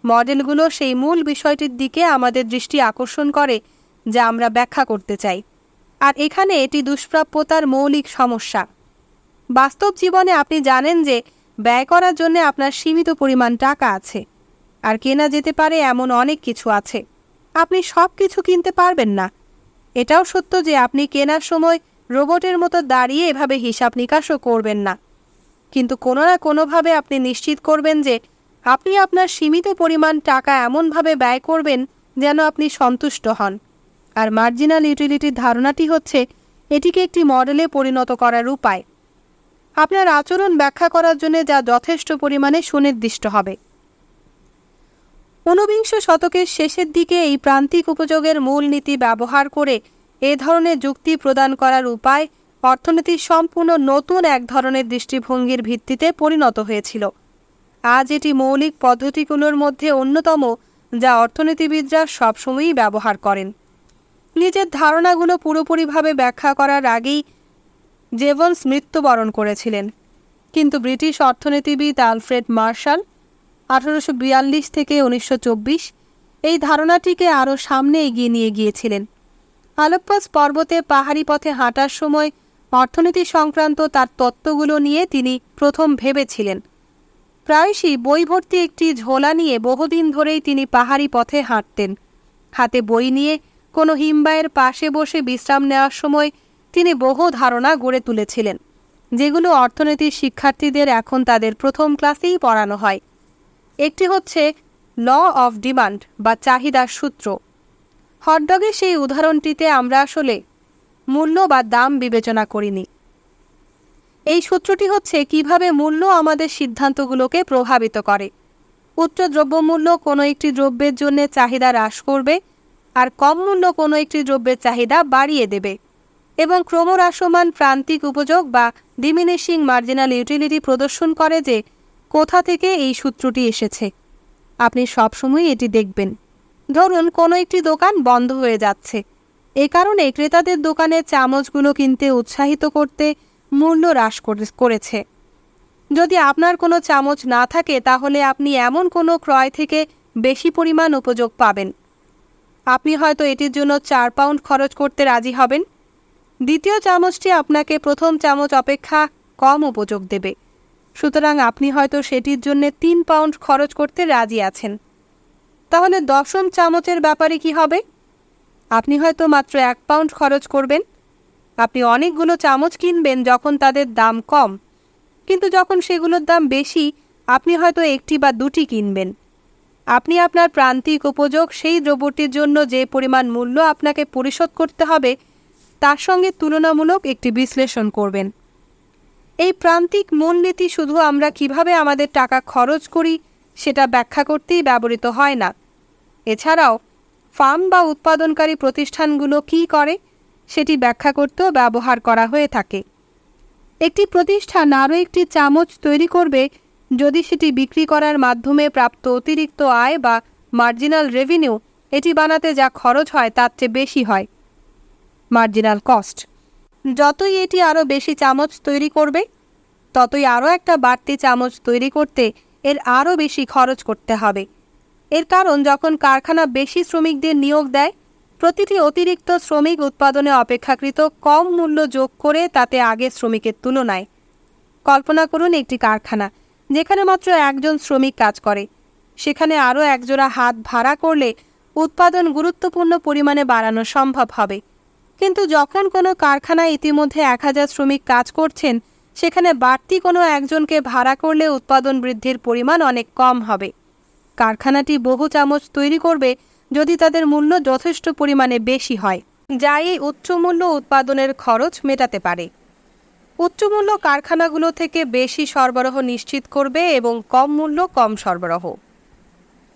[SPEAKER 1] মডেলগুলো সেই মূল বিষয়টির দিকে আমাদের দৃষ্টি আকর্ষণ করে যা আমরা ব্যাখ্যা করতে চাই, আর এখানে এটি দুষ্প্রাপ্যতার মৌলিক সমস্যা। বাস্তব জীবনে আপনি জানেন যে ব্যয় করার জন্য আপনার সীমিত পরিমাণ টাকা আছে, আর কেনা যেতে পারে এমন অনেক কিছু আছে। আপনি সব কিছু কিনতে পারবেন না। এটাও সত্য যে আপনি কেনার সময় রোবটের মতো দাঁড়িয়ে এভাবে হিসাব নিকাশও করবেন না, কিন্তু কোনো না কোনোভাবে আপনি নিশ্চিত করবেন যে আপনি আপনার সীমিত পরিমাণ টাকা এমনভাবে ব্যয় করবেন যেন আপনি সন্তুষ্ট হন। আর মার্জিনাল ইউটিলিটির ধারণাটি হচ্ছে এটিকে একটি মডেলে পরিণত করার উপায়, আপনার আচরণ ব্যাখ্যা করার জন্য যা যথেষ্ট পরিমাণে সুনির্দিষ্ট হবে। 19বিংশ শতকের শেষের দিকে এই প্রান্তিক উপযোগের মূলনীতি ব্যবহার করে এ ধরনের যুক্তি প্রদান করার উপায় অর্থনীতির সম্পূর্ণ নতুন এক ধরনের দৃষ্টিভঙ্গির ভিত্তিতে পরিণত হয়েছিল। আজ এটি মৌলিক পদ্ধতিগুলোর মধ্যে অন্যতম যা অর্থনীতিবিদরা সবসময়ই ব্যবহার করেন। নিজের ধারণাগুলো পুরোপুরিভাবে ব্যাখ্যা করার আগেই জেভন্স মৃত্যুবরণ করেছিলেন, কিন্তু ব্রিটিশ অর্থনীতিবিদ আলফ্রেড মার্শাল 1842 থেকে 1924 এই ধারণাটিকে আরও সামনে এগিয়ে নিয়ে গিয়েছিলেন। আলপ্পাস পর্বতে পাহাড়ি পথে হাঁটার সময় অর্থনীতি সংক্রান্ত তার তত্ত্বগুলো নিয়ে তিনি প্রথম ভেবেছিলেন। প্রায়শই বই ভর্তি একটি ঝোলা নিয়ে বহুদিন ধরেই তিনি পাহাড়ি পথে হাঁটতেন। হাতে বই নিয়ে কোনো হিমবাহের পাশে বসে বিশ্রাম নেওয়ার সময় তিনি বহু ধারণা গড়ে তুলেছিলেন, যেগুলো অর্থনীতির শিক্ষার্থীদের এখন তাদের প্রথম ক্লাসেই পড়ানো হয়। একটি হচ্ছে ল অফ ডিমান্ড বা চাহিদার সূত্র। হটডগের সেই উদাহরণটিতে আমরা আসলে মূল্য বা দাম বিবেচনা করিনি। এই সূত্রটি হচ্ছে কিভাবে মূল্য আমাদের সিদ্ধান্তগুলোকে প্রভাবিত করে। উচ্চ দ্রব্যমূল্য কোনো একটি দ্রব্যের জন্য চাহিদা হ্রাস করবে, আর কম মূল্য কোনো একটি দ্রব্যের চাহিদা বাড়িয়ে দেবে, এবং ক্রমহ্রাসমান প্রান্তিক উপযোগ বা ডিমিনিশিং মার্জিনাল ইউটিলিটি প্রদর্শন করে যে কোথা থেকে এই সূত্রটি এসেছে। আপনি সবসময় এটি দেখবেন। ধরুন কোনো একটি দোকান বন্ধ হয়ে যাচ্ছে, এ কারণে ক্রেতাদের দোকানের চামচগুলো কিনতে উৎসাহিত করতে মূল্য হ্রাস করেছে। যদি আপনার কোনো চামচ না থাকে তাহলে আপনি এমন কোনো ক্রয় থেকে বেশি পরিমাণ উপযোগ পাবেন। আপনি হয়তো এটির জন্য 4 পাউন্ড খরচ করতে রাজি হবেন। দ্বিতীয় চামচটি আপনাকে প্রথম চামচ অপেক্ষা কম উপযোগ দেবে, সুতরাং আপনি হয়তো সেটির জন্য 3 পাউন্ড খরচ করতে রাজি আছেন। তাহলে 10ম চামচের ব্যাপারে কি হবে? আপনি হয়তো মাত্র 1 পাউন্ড খরচ করবেন। আপনি অনেকগুলো চামচ কিনবেন যখন তাদের দাম কম, কিন্তু যখন সেগুলোর দাম বেশি আপনি হয়তো একটি বা দুটি কিনবেন। আপনি আপনার প্রান্তিক উপযোগ সেই দ্রব্যটির জন্য যে পরিমাণ মূল্য আপনাকে পরিশোধ করতে হবে তার সঙ্গে তুলনামূলক একটি বিশ্লেষণ করবেন। এই প্রান্তিক মূলনীতি শুধু আমরা কিভাবে আমাদের টাকা খরচ করি সেটা ব্যাখ্যা করতেই ব্যবহৃত হয় না। এছাড়াও ফার্ম বা উৎপাদনকারী প্রতিষ্ঠানগুলো কী করে সেটি ব্যাখ্যা করতেও ব্যবহার করা হয়ে থাকে। একটি প্রতিষ্ঠান আরও একটি চামচ তৈরি করবে যদি সেটি বিক্রি করার মাধ্যমে প্রাপ্ত অতিরিক্ত আয় বা মার্জিনাল রেভিনিউ এটি বানাতে যা খরচ হয় তার চেয়ে বেশি হয়, মার্জিনাল কস্ট। যতই এটি আরও বেশি চামচ তৈরি করবে ততই আরও একটা বাড়তি চামচ তৈরি করতে এর আরও বেশি খরচ করতে হবে। এর কারণ যখন কারখানা বেশি শ্রমিকদের নিয়োগ দেয়, প্রতিটি অতিরিক্ত শ্রমিক উৎপাদনে অপেক্ষাকৃত কম মূল্য যোগ করে তাতে আগের শ্রমিকের তুলনায়। কল্পনা করুন একটি কারখানা যেখানে মাত্র একজন শ্রমিক কাজ করে, সেখানে আরও একজোড়া হাত ভাড়া করলে উৎপাদন গুরুত্বপূর্ণ পরিমাণে বাড়ানো সম্ভব হবে। কিন্তু যখন কোনো কারখানায় ইতিমধ্যে 1000 শ্রমিক কাজ করছেন, সেখানে বাড়তি কোনো একজনকে ভাড়া করলে উৎপাদন বৃদ্ধির পরিমাণ অনেক কম হবে। কারখানাটি বহু চামচ তৈরি করবে যদি তাদের মূল্য যথেষ্ট পরিমাণে বেশি হয়, যা এই উচ্চমূল্য উৎপাদনের খরচ মেটাতে পারে। উচ্চমূল্য কারখানাগুলো থেকে বেশি সরবরাহ নিশ্চিত করবে এবং কম মূল্য কম সরবরাহ।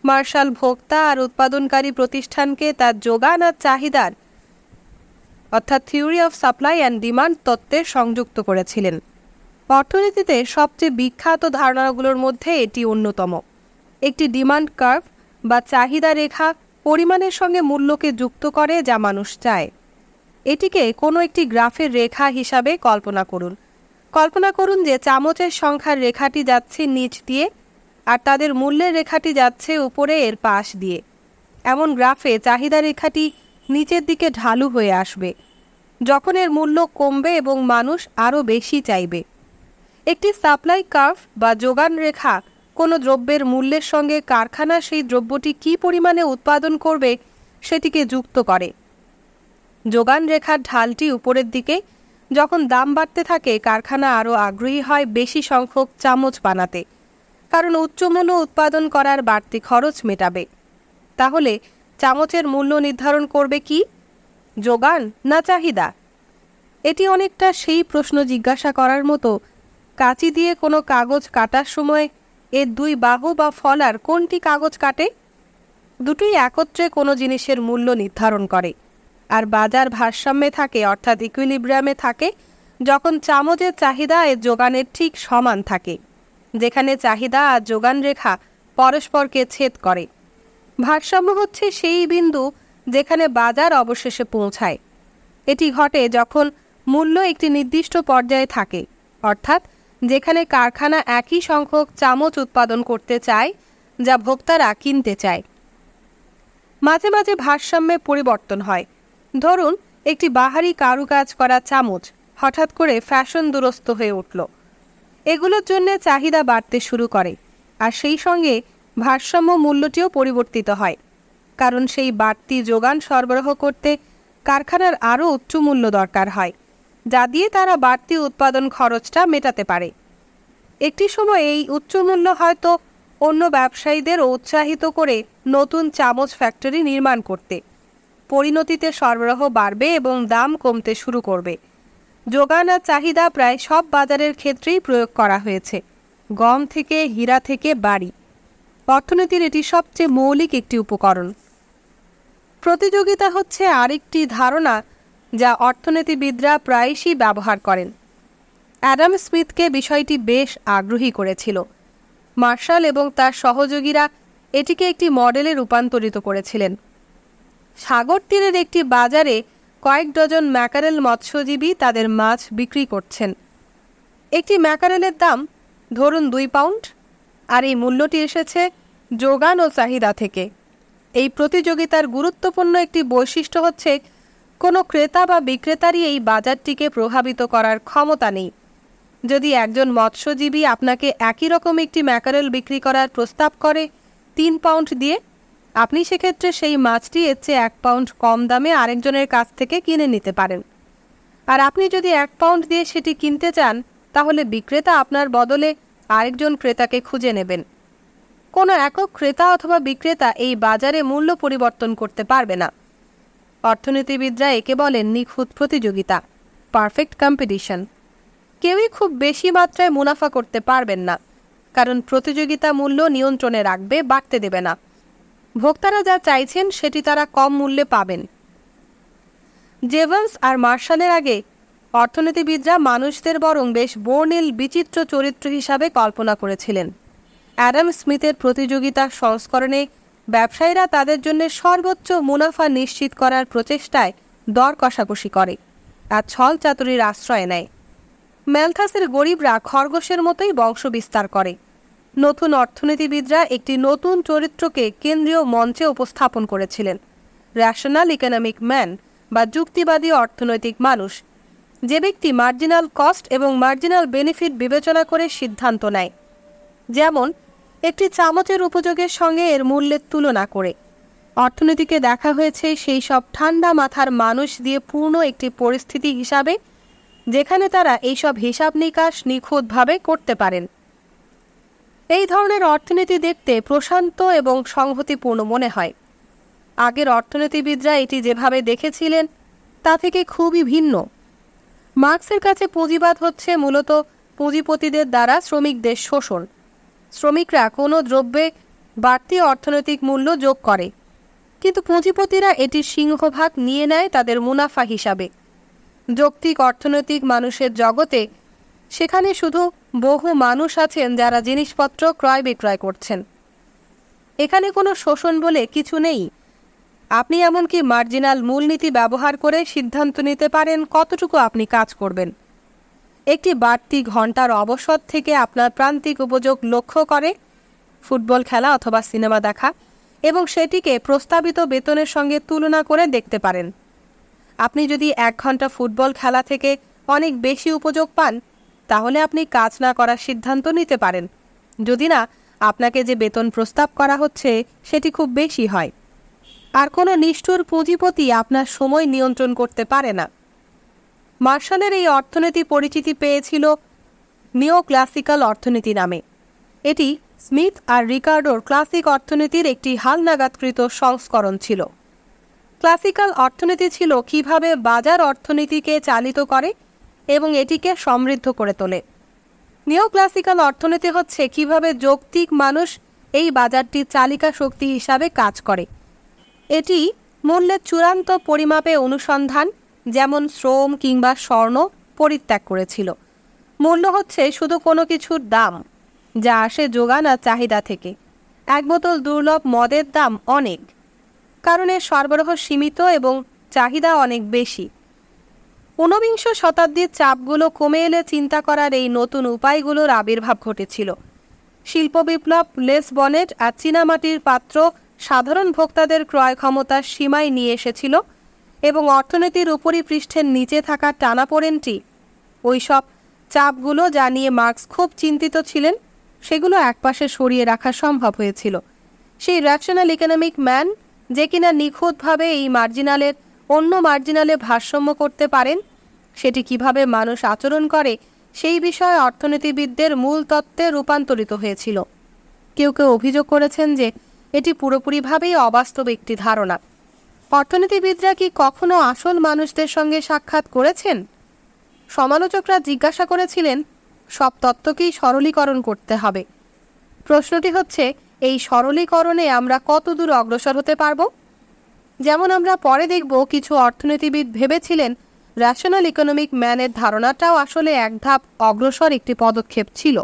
[SPEAKER 1] মার্শাল ভোক্তা আর উৎপাদনকারী প্রতিষ্ঠানকে তার যোগান আর চাহিদার অর্থাৎ theory of supply and demand তত্ত্বে সংযুক্ত করেছিলেন। অর্থনীতিতে সবচেয়ে বিখ্যাত ধারণাগুলোর মধ্যে এটি অন্যতম। একটি ডিমান্ড কার্ভ বা চাহিদা রেখা পরিমাণের সঙ্গে মূল্যকে যুক্ত করে, যা মানুষ চায়। এটিকে কোনো একটি গ্রাফের রেখা হিসাবে কল্পনা করুন যে চামচের সংখ্যার রেখাটি যাচ্ছে নিচ দিয়ে আর তাদের মূল্যের রেখাটি যাচ্ছে উপরে এর পাশ দিয়ে। এমন গ্রাফে চাহিদা রেখাটি নিচের দিকে ঢালু হয়ে আসবে যখন এর মূল্য কমবে এবং মানুষ আরও বেশি চাইবে। একটি সাপ্লাই কার্ভ বা যোগান রেখা কোনো দ্রব্যের মূল্যের সঙ্গে কারখানা সেই দ্রব্যটি কী পরিমাণে উৎপাদন করবে সেটিকে যুক্ত করে। যোগান রেখার ঢালটি উপরের দিকে যখন দাম বাড়তে থাকে, কারখানা আরও আগ্রহী হয় বেশি সংখ্যক চামচ বানাতে, কারণ উচ্চমূল্য উৎপাদন করার বাড়তি খরচ মেটাবে। তাহলে চামচের মূল্য নির্ধারণ করবে কি, যোগান না চাহিদা? এটি অনেকটা সেই প্রশ্ন জিজ্ঞাসা করার মতো, কাঁচি দিয়ে কোনো কাগজ কাটার সময় এর দুই বাহু বা ফলার কোনটি কাগজ কাটে? দুটোই একত্রে কোনো জিনিসের মূল্য নির্ধারণ করে। আর বাজার ভারসাম্যে থাকে, অর্থাৎ ইকুইলিব্রিয়ামে থাকে, যখন চামচের চাহিদা এর যোগানের ঠিক সমান থাকে, যেখানে চাহিদা আর যোগান রেখা পরস্পরকে ছেদ করে। ভারসাম্য হচ্ছে সেই বিন্দু যেখানে বাজার অবশেষে পৌঁছায়। এটি ঘটে যখন মূল্য একটি নির্দিষ্ট পর্যায়ে থাকে, অর্থাৎ যেখানে কারখানা একই সংখ্যক চামচ উৎপাদন করতে চায় যা ভোক্তারা কিনতে চায়। মাঝে মাঝে ভারসাম্যে পরিবর্তন হয়। ধরুন একটি বাহারি কারুকাজ করা চামচ হঠাৎ করে ফ্যাশন দুরস্ত হয়ে উঠল। এগুলোর জন্য চাহিদা বাড়তে শুরু করে, আর সেই সঙ্গে ভারসাম্য মূল্যটিও পরিবর্তিত হয়, কারণ সেই বাড়তি যোগান সরবরাহ করতে কারখানার আরও উচ্চ মূল্য দরকার হয়, যা দিয়ে তারা বাড়তি উৎপাদন খরচটা মেটাতে পারে। একটি সময় এই উচ্চ মূল্য হয়তো অন্য ব্যবসায়ীদের উৎসাহিত করে নতুন চামচ ফ্যাক্টরি নির্মাণ করতে। পরিণতিতে সরবরাহ বাড়বে এবং দাম কমতে শুরু করবে। যোগান আর চাহিদা প্রায় সব বাজারের ক্ষেত্রেই প্রয়োগ করা হয়েছে, গম থেকে হীরা থেকে বাড়ি। অর্থনীতির এটি সবচেয়ে মৌলিক একটি উপকরণ। প্রতিযোগিতা হচ্ছে আরেকটি ধারণা যা অর্থনীতিবিদরা প্রায়শই ব্যবহার করেন। অ্যাডাম স্মিথকে বিষয়টি বেশ আগ্রহী করেছিল। মার্শাল এবং তার সহযোগীরা এটিকে একটি মডেলে রূপান্তরিত করেছিলেন। সাগর তীরের একটি বাজারে কয়েক ডজন ম্যাকারেল মৎস্যজীবী তাদের মাছ বিক্রি করছেন। একটি ম্যাকারেলের দাম ধরুন 2 পাউন্ড, আর এই মূল্যটি এসেছে যোগান ও চাহিদা থেকে। এই প্রতিযোগিতার গুরুত্বপূর্ণ একটি বৈশিষ্ট্য হচ্ছে কোনো ক্রেতা বা বিক্রেতারই এই বাজারটিকে প্রভাবিত করার ক্ষমতা নেই। যদি একজন মৎস্যজীবী আপনাকে একই রকম একটি ম্যাকারেল বিক্রি করার প্রস্তাব করে 3 পাউন্ড দিয়ে, আপনি সেক্ষেত্রে সেই মাছটি এর চেয়ে 1 পাউন্ড কম দামে আরেকজনের কাছ থেকে কিনে নিতে পারেন। আর আপনি যদি 1 পাউন্ড দিয়ে সেটি কিনতে চান, তাহলে বিক্রেতা আপনার বদলে আরেকজন ক্রেতাকে খুঁজে নেবেন। কোনো একক ক্রেতা অথবা বিক্রেতা এই বাজারে মূল্য পরিবর্তন করতে পারবে না। অর্থনীতিবিদরা একে বলেন নিখুঁত প্রতিযোগিতা, পারফেক্ট কম্পিটিশন। কেউই খুব বেশি মাত্রায় মুনাফা করতে পারবেন না, কারণ প্রতিযোগিতা মূল্য নিয়ন্ত্রণে রাখবে, বাড়তে দেবে না। ভোক্তারা যা চাইছেন সেটি তারা কম মূল্যে পাবেন। জেভান্স আর মার্শালের আগে অর্থনীতিবিদরা মানুষদের বরং বেশ বর্ণিল বিচিত্র চরিত্র হিসাবে কল্পনা করেছিলেন। অ্যাডাম স্মিথের প্রতিযোগিতার সংস্করণে ব্যবসায়ীরা তাদের জন্য সর্বোচ্চ মুনাফা নিশ্চিত করার প্রচেষ্টায় দর কষাকষি করে আর ছল চাতুরির আশ্রয় নেয়। ম্যালথাসের গরিবরা খরগোশের মতোই বংশ বিস্তার করে। নতুন অর্থনীতিবিদরা একটি নতুন চরিত্রকে কেন্দ্রীয় মঞ্চে উপস্থাপন করেছিলেন, র্যাশনাল ইকোনমিক ম্যান বা যুক্তিবাদী অর্থনৈতিক মানুষ, যে ব্যক্তি মার্জিনাল কস্ট এবং মার্জিনাল বেনিফিট বিবেচনা করে সিদ্ধান্ত নেয়, যেমন একটি চামচের উপযোগের সঙ্গে এর মূল্যের তুলনা করে। অর্থনীতিকে দেখা হয়েছে সেই সব ঠান্ডা মাথার মানুষ দিয়ে পূর্ণ একটি পরিস্থিতি হিসাবে, যেখানে তারা এইসব হিসাব নিকাশ নিখুঁতভাবে করতে পারেন। এই ধরনের অর্থনীতি দেখতে প্রশান্ত এবং সংহতিপূর্ণ মনে হয়। আগের অর্থনীতিবিদরা এটি যেভাবে দেখেছিলেন তা থেকে খুবই ভিন্ন। মার্কসের কাছে পুঁজিবাদ হচ্ছে মূলত পুঁজিপতিদের দ্বারা শ্রমিকদের শোষণ। শ্রমিকরা কোনো দ্রব্যে বাড়তি অর্থনৈতিক মূল্য যোগ করে, কিন্তু পুঁজিপতিরা এটির সিংহভাগ নিয়ে নেয় তাদের মুনাফা হিসাবে। যৌক্তিক অর্থনৈতিক মানুষের জগতে সেখানে শুধু বহু মানুষ আছেন যারা জিনিসপত্র ক্রয় বিক্রয় করছেন। এখানে কোনো শোষণ বলে কিছু নেই। আপনি এমনকি মার্জিনাল মূলনীতি ব্যবহার করে সিদ্ধান্ত নিতে পারেন কতটুকু আপনি কাজ করবেন। একটি বাড়তি ঘন্টার অবসর থেকে আপনার প্রান্তিক উপযোগ লক্ষ্য করে ফুটবল খেলা অথবা সিনেমা দেখা, এবং সেটিকে প্রস্তাবিত বেতনের সঙ্গে তুলনা করে দেখতে পারেন। আপনি যদি 1 ঘন্টা ফুটবল খেলা থেকে অনেক বেশি উপযোগ পান, তাহলে আপনি কাজ না করার সিদ্ধান্ত নিতে পারেন, যদি না আপনাকে যে বেতন প্রস্তাব করা হচ্ছে সেটি খুব বেশি হয়। আর কোনো নিষ্ঠুর পুঁজিপতি আপনার সময় নিয়ন্ত্রণ করতে পারে না। মার্শালের এই অর্থনীতি পরিচিতি পেয়েছিল নিও ক্লাসিক্যাল অর্থনীতি নামে। এটি স্মিথ আর রিকার্ডোর ক্লাসিক অর্থনীতির একটি হালনাগাদকৃত সংস্করণ ছিল। ক্লাসিক্যাল অর্থনীতি ছিল কিভাবে বাজার অর্থনীতিকে চালিত করে এবং এটিকে সমৃদ্ধ করে তোলে। নিও ক্লাসিক্যাল অর্থনীতি হচ্ছে কিভাবে যৌক্তিক মানুষ এই বাজারটির চালিকা শক্তি হিসাবে কাজ করে। এটি মূল্যের চূড়ান্ত পরিমাপে অনুসন্ধান, যেমন শ্রম কিংবা স্বর্ণ, পরিত্যাগ করেছিল। মূল্য হচ্ছে শুধু কোনো কিছুর দাম যা আসে যোগান আর চাহিদা থেকে। 1 বোতল দুর্লভ মদের দাম অনেক, কারণ এর সরবরাহ সীমিত এবং চাহিদা অনেক বেশি। 19বিংশ শতাব্দীর চাপগুলো কমে এলে চিন্তা করার এই নতুন উপায়গুলোর আবির্ভাব ঘটেছিল। শিল্প বিপ্লব লেস বনেট আর চীনামাটির পাত্র সাধারণ ভোক্তাদের ক্রয় ক্ষমতার সীমায় নিয়ে এসেছিল, এবং অর্থনীতির উপরিপৃষ্ঠের নিচে থাকা টানাপোড়েনটি ওইসব চাপগুলো যা নিয়ে মার্কস খুব চিন্তিত ছিলেন সেগুলো একপাশে সরিয়ে রাখা সম্ভব হয়েছিল। সেই র্যাশনাল ইকোনমিক ম্যান যে কিনা নিখুঁতভাবে এই মার্জিনালের অন্য মার্জিনালে ভারসাম্য করতে পারেন, সেটি কিভাবে মানুষ আচরণ করে সেই বিষয়ে অর্থনীতিবিদদের মূল তত্ত্বে রূপান্তরিত হয়েছিল। কেউ কেউ অভিযোগ করেছেন যে এটি পুরোপুরিভাবেই অবাস্তব একটি ধারণা। অর্থনীতিবিদরা কি কখনো আসল মানুষদের সঙ্গে সাক্ষাৎ করেছেন? সমালোচকরা জিজ্ঞাসা করেছিলেন, সব তত্ত্বকেই সরলীকরণ করতে হবে। প্রশ্নটি হচ্ছে, এই সরলীকরণে আমরা কতদূর অগ্রসর হতে পারব? যেমন আমরা পরে দেখব, কিছু অর্থনীতিবিদ ভেবেছিলেন র্যাশনাল ইকোনমিক ম্যানের ধারণাটাও আসলে এক ধাপ অগ্রসর একটি পদক্ষেপ ছিল।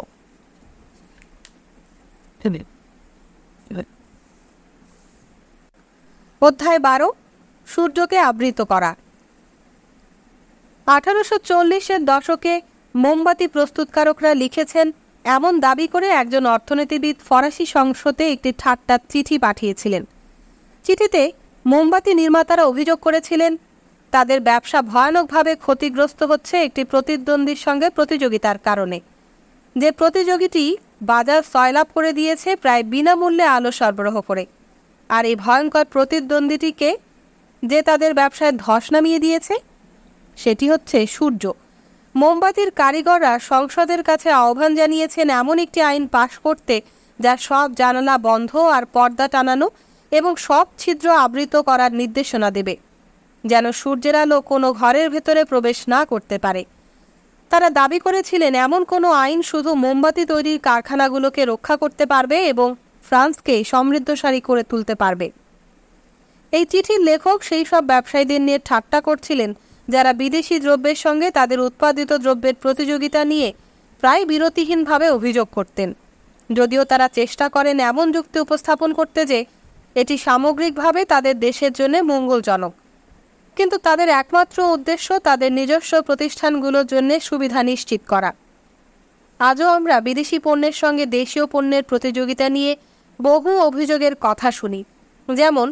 [SPEAKER 1] অধ্যায় 12, সূর্যকে আবৃত করা। 1840-এর দশকে মোমবাতি প্রস্তুতকারকরা লিখেছেন এমন দাবি করে একজন অর্থনীতিবিদ ফরাসি সংসদে একটি ঠাট্টার চিঠি পাঠিয়েছিলেন। চিঠিতে মোমবাতি নির্মাতারা অভিযোগ করেছিলেন তাদের ব্যবসা ভয়ানকভাবে ক্ষতিগ্রস্ত হচ্ছে একটি প্রতিদ্বন্দ্বীর সঙ্গে প্রতিযোগিতার কারণে, যে প্রতিযোগীটি বাজার সয়লাভ করে দিয়েছে প্রায় বিনামূল্যে আলো সরবরাহ করে। আর এই ভয়ঙ্কর প্রতিদ্বন্দ্বীটিকে যে তাদের ব্যবসায় ধস নামিয়ে দিয়েছে, সেটি হচ্ছে সূর্য। মোমবাতির কারিগররা সংসদের কাছে আহ্বান জানিয়েছেন এমন একটি আইন পাশ করতে যা সব জানালা বন্ধ আর পর্দা টানানো এবং সব ছিদ্র আবৃত করার নির্দেশনা দেবে, যেন সূর্যের আলো কোনো ঘরের ভেতরে প্রবেশ না করতে পারে। তারা দাবি করেছিলেন এমন কোনো আইন শুধু মোমবাতি তৈরির কারখানাগুলোকে রক্ষা করতে পারবে এবং ফ্রান্সকে সমৃদ্ধশালী করে তুলতে পারবে। এই চিঠির লেখক সেই সব ব্যবসায়ীদের নিয়ে ঠাট্টা করছিলেন যারা বিদেশি দ্রব্যের সঙ্গে তাদের উৎপাদিত দ্রব্যের প্রতিযোগিতা নিয়ে প্রায় বিরতিহীনভাবে অভিযোগ করতেন, যদিও তারা চেষ্টা করেন এমন যুক্তি উপস্থাপন করতে যে এটি সামগ্রিকভাবে তাদের দেশের জন্য মঙ্গলজনক, কিন্তু তাদের একমাত্র উদ্দেশ্য তাদের নিজস্ব প্রতিষ্ঠানগুলোর জন্য সুবিধা নিশ্চিত করা। আজও আমরা বিদেশি পণ্যের সঙ্গে দেশীয় পণ্যের প্রতিযোগিতা নিয়ে বহু অভিযোগের কথা শুনি, যেমন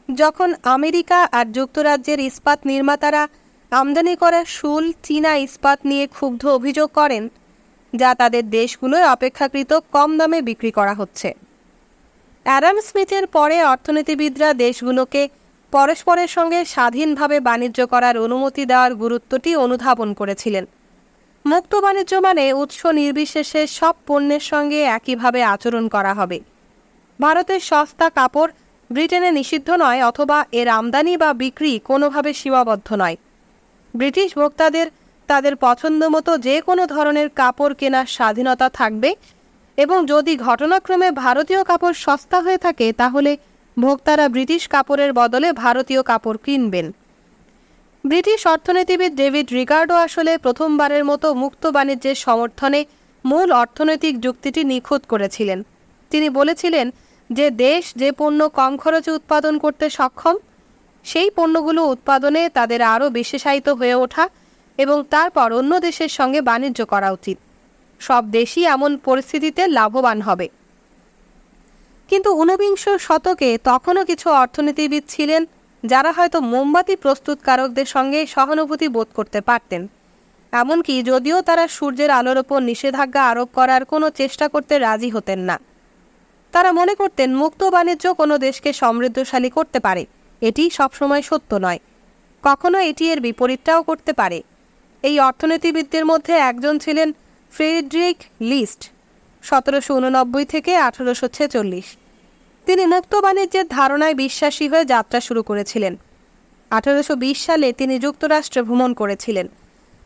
[SPEAKER 1] যখন আমেরিকা আর যুক্তরাজ্যের ইস্পাত নির্মাতারা আমদানি করা শুল চীনা ইস্পাত নিয়ে ক্ষুব্ধ অভিযোগ করেন, যা তাদের দেশগুলোয় অপেক্ষাকৃত কম দামে বিক্রি করা হচ্ছে। অ্যাডাম স্মিথের পরে অর্থনীতিবিদরা দেশগুলোকে পরস্পরের সঙ্গে স্বাধীনভাবে বাণিজ্য করার অনুমতি দেওয়ার গুরুত্বটি অনুধাবন করেছিলেন। মুক্ত বাণিজ্য মানে উৎস নির্বিশেষে সব পণ্যের সঙ্গে একইভাবে আচরণ করা হবে। ভারতের সস্তা কাপড় ব্রিটেনে নিষিদ্ধ নয় অথবা এর আমদানি বা বিক্রি কোনোভাবে সীমাবদ্ধ নয়। ব্রিটিশ ভোক্তাদের তাদের পছন্দ মতো যে কোনো ধরনের কাপড় কেনার স্বাধীনতা থাকবে এবং যদি ঘটনাক্রমে ভারতীয় কাপড় সস্তা হয়ে থাকে তাহলে ভোক্তারা ব্রিটিশ কাপড়ের বদলে ভারতীয় কাপড় কিনবেন। ব্রিটিশ অর্থনীতিবিদ ডেভিড রিকার্ডো আসলে প্রথমবারের মতো মুক্ত বাণিজ্যের সমর্থনে মূল অর্থনৈতিক যুক্তিটি নিখুঁত করেছিলেন। তিনি বলেছিলেন যে দেশ যে পণ্য কম খরচে উৎপাদন করতে সক্ষম সেই পণ্যগুলো উৎপাদনে তাদের আরও বিশেষায়িত হয়ে ওঠা এবং তারপর অন্য দেশের সঙ্গে বাণিজ্য করা উচিত। সব দেশই এমন পরিস্থিতিতে লাভবান হবে। কিন্তু ঊনবিংশ শতকে তখনও কিছু অর্থনীতিবিদ ছিলেন যারা হয়তো মোমবাতি প্রস্তুতকারকদের সঙ্গে সহানুভূতি বোধ করতে পারতেন, এমনকি যদিও তারা সূর্যের আলোর ওপর নিষেধাজ্ঞা আরোপ করার কোনো চেষ্টা করতে রাজি হতেন না। তারা মনে করতেন মুক্ত বাণিজ্য কোনো দেশকে সমৃদ্ধশালী করতে পারে, এটি সবসময় সত্য নয়, কখনো এটি এর বিপরীতটাও করতে পারে। এই অর্থনীতিবিদদের মধ্যে একজন ছিলেন ফ্রেডরিক লিস্ট, 1789 থেকে 1846। তিনি মুক্ত বাণিজ্যের ধারণায় বিশ্বাসী হয়ে যাত্রা শুরু করেছিলেন। 1820 সালে তিনি যুক্তরাষ্ট্রে ভ্রমণ করেছিলেন।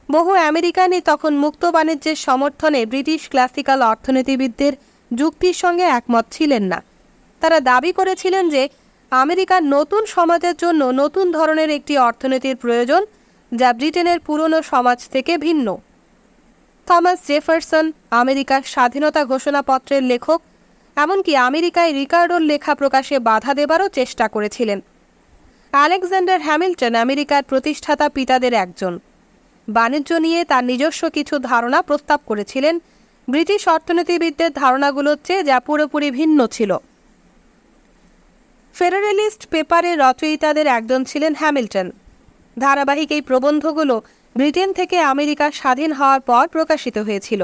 [SPEAKER 1] বহু আমেরিকানই তখন মুক্ত বাণিজ্যের সমর্থনে ব্রিটিশ ক্লাসিক্যাল অর্থনীতিবিদদের যুক্তির সঙ্গে একমত ছিলেন না। তারা দাবি করেছিলেন যে আমেরিকার নতুন সমাজের জন্য নতুন ধরনের একটি অর্থনীতির প্রয়োজন যা ব্রিটেনের পুরনো সমাজ থেকে ভিন্ন। থমাস জেফারসন আমেরিকার স্বাধীনতা ঘোষণাপত্রের লেখক, এমনকি আমেরিকায় রিকার্ডোর লেখা প্রকাশে বাধা দেবারও চেষ্টা করেছিলেন। আলেকজান্ডার হ্যামিল্টন আমেরিকার প্রতিষ্ঠাতা পিতাদের একজন। বাণিজ্য নিয়ে তার নিজস্ব কিছু ধারণা প্রস্তাব করেছিলেন ব্রিটিশ অর্থনীতিবিদদের ধারণাগুলোর চেয়ে, যা পুরোপুরি ভিন্ন ছিল। ফেডারেলিস্ট পেপারের রচয়িতাদের একজন ছিলেন হ্যামিল্টন। ধারাবাহিক এই প্রবন্ধগুলো ব্রিটেন থেকে আমেরিকা স্বাধীন হওয়ার পর প্রকাশিত হয়েছিল,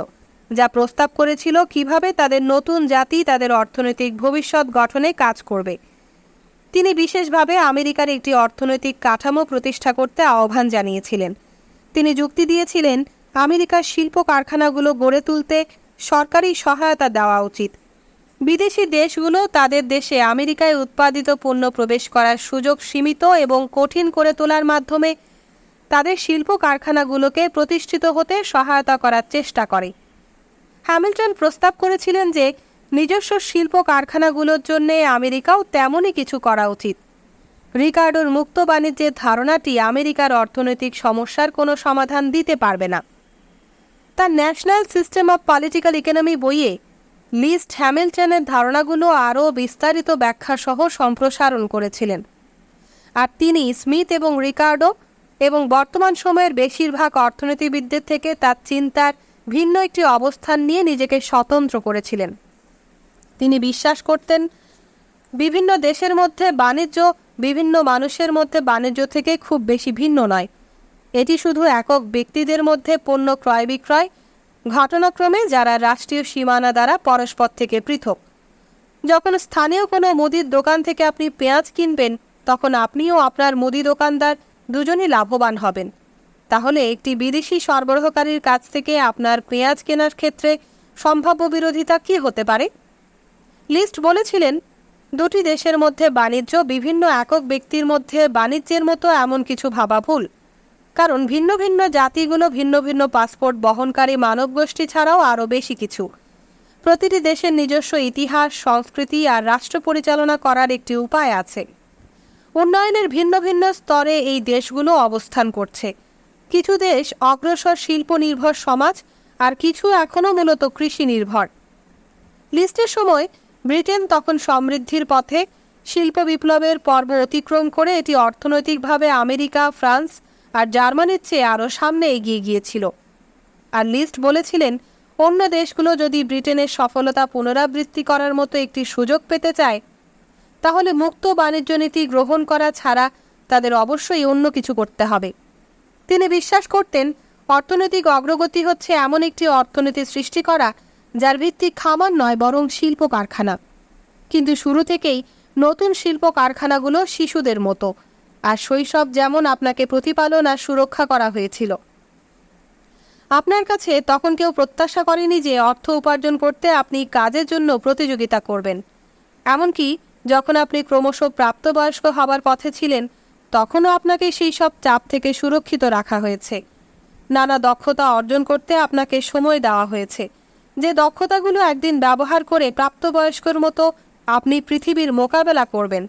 [SPEAKER 1] যা প্রস্তাব করেছিল কিভাবে তাদের নতুন জাতি তাদের অর্থনৈতিক ভবিষ্যৎ গঠনে কাজ করবে। তিনি বিশেষভাবে আমেরিকার একটি অর্থনৈতিক কাঠামো প্রতিষ্ঠা করতে আহ্বান জানিয়েছিলেন। তিনি যুক্তি দিয়েছিলেন আমেরিকার শিল্প কারখানাগুলো গড়ে তুলতে সরকারি সহায়তা দেওয়া উচিত। বিদেশি দেশগুলো তাদের দেশে আমেরিকায় উৎপাদিত পণ্য প্রবেশ করার সুযোগ সীমিত এবং কঠিন করে তোলার মাধ্যমে তাদের শিল্প কারখানাগুলোকে প্রতিষ্ঠিত হতে সহায়তা করার চেষ্টা করে। হ্যামিল্টন প্রস্তাব করেছিলেন যে নিজস্ব শিল্প কারখানাগুলোর জন্য আমেরিকাও তেমনই কিছু করা উচিত। রিকার্ডোর মুক্ত বাণিজ্যের ধারণাটি আমেরিকার অর্থনৈতিক সমস্যার কোনো সমাধান দিতে পারবে না। তার national system of political economy বইয়ে লিস্ট হ্যামিল্টনের ধারণাগুলো আরও বিস্তারিত ব্যাখ্যাসহ সম্প্রসারণ করেছিলেন। আর তিনি স্মিথ এবং রিকার্ডো এবং বর্তমান সময়ের বেশিরভাগ অর্থনীতিবিদদের থেকে তার চিন্তার ভিন্ন একটি অবস্থান নিয়ে নিজেকে স্বতন্ত্র করেছিলেন। তিনি বিশ্বাস করতেন বিভিন্ন দেশের মধ্যে বাণিজ্য বিভিন্ন মানুষের মধ্যে বাণিজ্য থেকে খুব বেশি ভিন্ন নয়। এটি শুধু একক ব্যক্তিদের মধ্যে পণ্য ক্রয় বিক্রয় ঘটনাক্রমে যারা রাষ্ট্রীয় সীমানা দ্বারা পরস্পর থেকে পৃথক। যখন স্থানীয় কোনো মুদির দোকান থেকে আপনি পেঁয়াজ কিনবেন তখন আপনিও আপনার মুদি দোকানদার দুজনই লাভবান হবেন। তাহলে একটি বিদেশি সরবরাহকারীর কাছ থেকে আপনার পেঁয়াজ কেনার ক্ষেত্রে সম্ভাব্য বিরোধিতা কী হতে পারে? লিস্ট বলেছিলেন দুটি দেশের মধ্যে বাণিজ্য বিভিন্ন একক ব্যক্তির মধ্যে বাণিজ্যের মতো এমন কিছু ভাবা ভুল, কারণ ভিন্ন ভিন্ন জাতিগুলো ভিন্ন ভিন্ন পাসপোর্ট বহনকারী মানবগোষ্ঠী ছাড়াও আরও বেশি কিছু। প্রতিটি দেশের নিজস্ব ইতিহাস, সংস্কৃতি আর রাষ্ট্র পরিচালনা করার একটি উপায় আছে। উন্নয়নের ভিন্ন ভিন্ন স্তরে এই দেশগুলো অবস্থান করছে। কিছু দেশ অগ্রসর শিল্প নির্ভর সমাজ আর কিছু এখনও মূলত কৃষি নির্ভর। লিস্টের সময় ব্রিটেন তখন সমৃদ্ধির পথে, শিল্প বিপ্লবের পর্ব অতিক্রম করে এটি অর্থনৈতিকভাবে আমেরিকা, ফ্রান্স আর জার্মানির চেয়ে আরও সামনে এগিয়ে গিয়েছিল। আর লিস্ট বলেছিলেন অন্য দেশগুলো যদি ব্রিটেনের সফলতা পুনরাবৃত্তি করার মতো একটি সুযোগ পেতে চায় তাহলে মুক্ত বাণিজ্য নীতি গ্রহণ করা ছাড়া তাদের অবশ্যই অন্য কিছু করতে হবে। তিনি বিশ্বাস করতেন অর্থনৈতিক অগ্রগতি হচ্ছে এমন একটি অর্থনীতি সৃষ্টি করা যার ভিত্তি খামার নয় বরং শিল্প কারখানা। কিন্তু শুরু থেকেই নতুন শিল্প কারখানাগুলো শিশুদের মতো, আর শৈশব যেমন আপনাকে প্রতিপালন আর সুরক্ষা করা হয়েছিল। আপনার কাছে তখন কেউ প্রত্যাশা করেনি যে অর্থ উপার্জন করতে আপনি কাজের জন্য প্রতিযোগিতা করবেন। এমনকি যখন আপনি ক্রমশ প্রাপ্তবয়স্ক হবার পথে ছিলেন, তখনও আপনাকে সেই সব চাপ থেকে সুরক্ষিত রাখা হয়েছে। নানা দক্ষতা অর্জন করতে আপনাকে সময় দেওয়া হয়েছে, যে দক্ষতাগুলো একদিন ব্যবহার করে প্রাপ্তবয়স্কর মতো আপনি পৃথিবীর মোকাবেলা করবেন।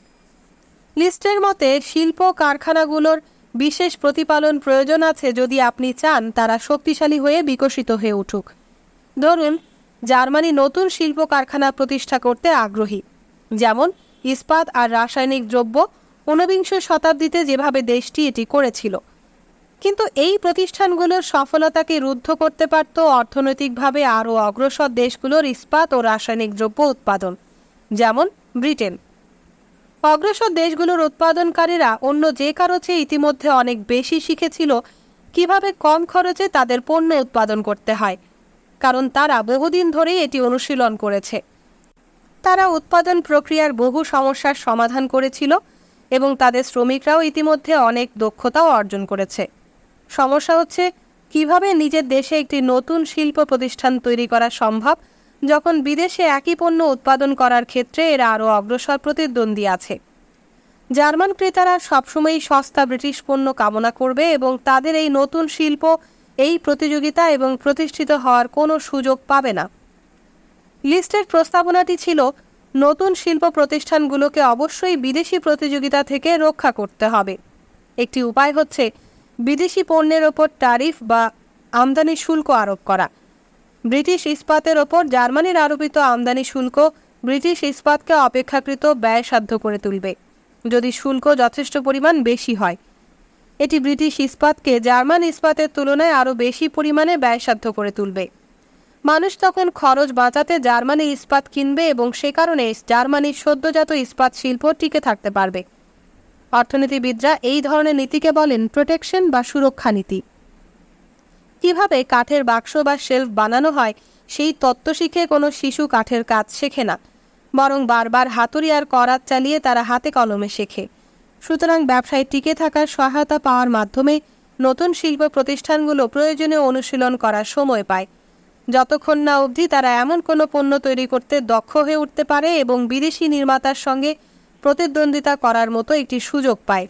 [SPEAKER 1] লিস্টের মতে শিল্প কারখানাগুলোর বিশেষ প্রতিপালন প্রয়োজন আছে যদি আপনি চান তারা শক্তিশালী হয়ে বিকশিত হয়ে উঠুক। ধরুন, জার্মানি নতুন শিল্প কারখানা প্রতিষ্ঠা করতে আগ্রহী, যেমন ইস্পাত আর রাসায়নিক দ্রব্য ঊনবিংশ শতাব্দীতে যেভাবে দেশটি এটি করেছিল। কিন্তু এই প্রতিষ্ঠানগুলোর সফলতাকে রুদ্ধ করতে পারত অর্থনৈতিকভাবে আরও অগ্রসর দেশগুলোর ইস্পাত ও রাসায়নিক দ্রব্য উৎপাদন, যেমন ব্রিটেন। অগ্রসর দেশগুলোর উৎপাদনকারীরা অন্য যে কারো চেয়ে ইতিমধ্যে অনেক বেশি শিখেছিল কিভাবে কম খরচে তাদের পণ্য উৎপাদন করতে হয়, কারণ তারা বহুদিন ধরেই এটি অনুশীলন করেছে। তারা উৎপাদন প্রক্রিয়ার বহু সমস্যার সমাধান করেছিল এবং তাদের শ্রমিকরাও ইতিমধ্যে অনেক দক্ষতাও অর্জন করেছে। সমস্যা হচ্ছে কিভাবে নিজের দেশে একটি নতুন শিল্প প্রতিষ্ঠান তৈরি করা সম্ভব যখন বিদেশে একই পণ্য উৎপাদন করার ক্ষেত্রে এরা আরও অগ্রসর প্রতিদ্বন্দ্বী আছে। জার্মান ক্রেতারা সবসময়ই সস্তা ব্রিটিশ পণ্য কামনা করবে এবং তাদের এই নতুন শিল্প এই প্রতিযোগিতা এবং প্রতিষ্ঠিত হওয়ার কোনো সুযোগ পাবে না। লিস্টের প্রস্তাবনাটি ছিল নতুন শিল্প প্রতিষ্ঠানগুলোকে অবশ্যই বিদেশি প্রতিযোগিতা থেকে রক্ষা করতে হবে। একটি উপায় হচ্ছে বিদেশি পণ্যের ওপর ট্যারিফ বা আমদানি শুল্ক আরোপ করা। ব্রিটিশ ইস্পাতের ওপর জার্মানির আরোপিত আমদানি শুল্ক ব্রিটিশ ইস্পাতকে অপেক্ষাকৃত ব্যয়সাধ্য করে তুলবে যদি শুল্ক যথেষ্ট পরিমাণ বেশি হয়। এটি ব্রিটিশ ইস্পাতকে জার্মান ইস্পাতের তুলনায় আরও বেশি পরিমাণে ব্যয়সাধ্য করে তুলবে। মানুষ তখন খরচ বাঁচাতে জার্মানি ইস্পাত কিনবে এবং সে কারণে জার্মানির সদ্যজাত ইস্পাত শিল্প টিকে থাকতে পারবে। অর্থনীতিবিদরা এই ধরনের নীতিকে বলেন প্রোটেকশন বা সুরক্ষা নীতি। কিভাবে কাঠের বাক্স বা শেলফ বানানো হয় সেই তত্ত্ব শিখে কোনো শিশু কাঠের কাজ শেখে না, বরং বারবার হাতুড়ি আর করাত চালিয়ে তারা হাতে কলমে শেখে। সুতরাং ব্যবসায় টিকে থাকার সহায়তা পাওয়ার মাধ্যমে নতুন শিল্প প্রতিষ্ঠানগুলো প্রয়োজনীয় অনুশীলন করার সময় পায়, যতক্ষণ না অবধি তারা এমন কোনো পণ্য তৈরি করতে দক্ষ হয়ে উঠতে পারে এবং বিদেশি নির্মাতার সঙ্গে প্রতিদ্বন্দ্বিতা করার মতো একটি সুযোগ পায়।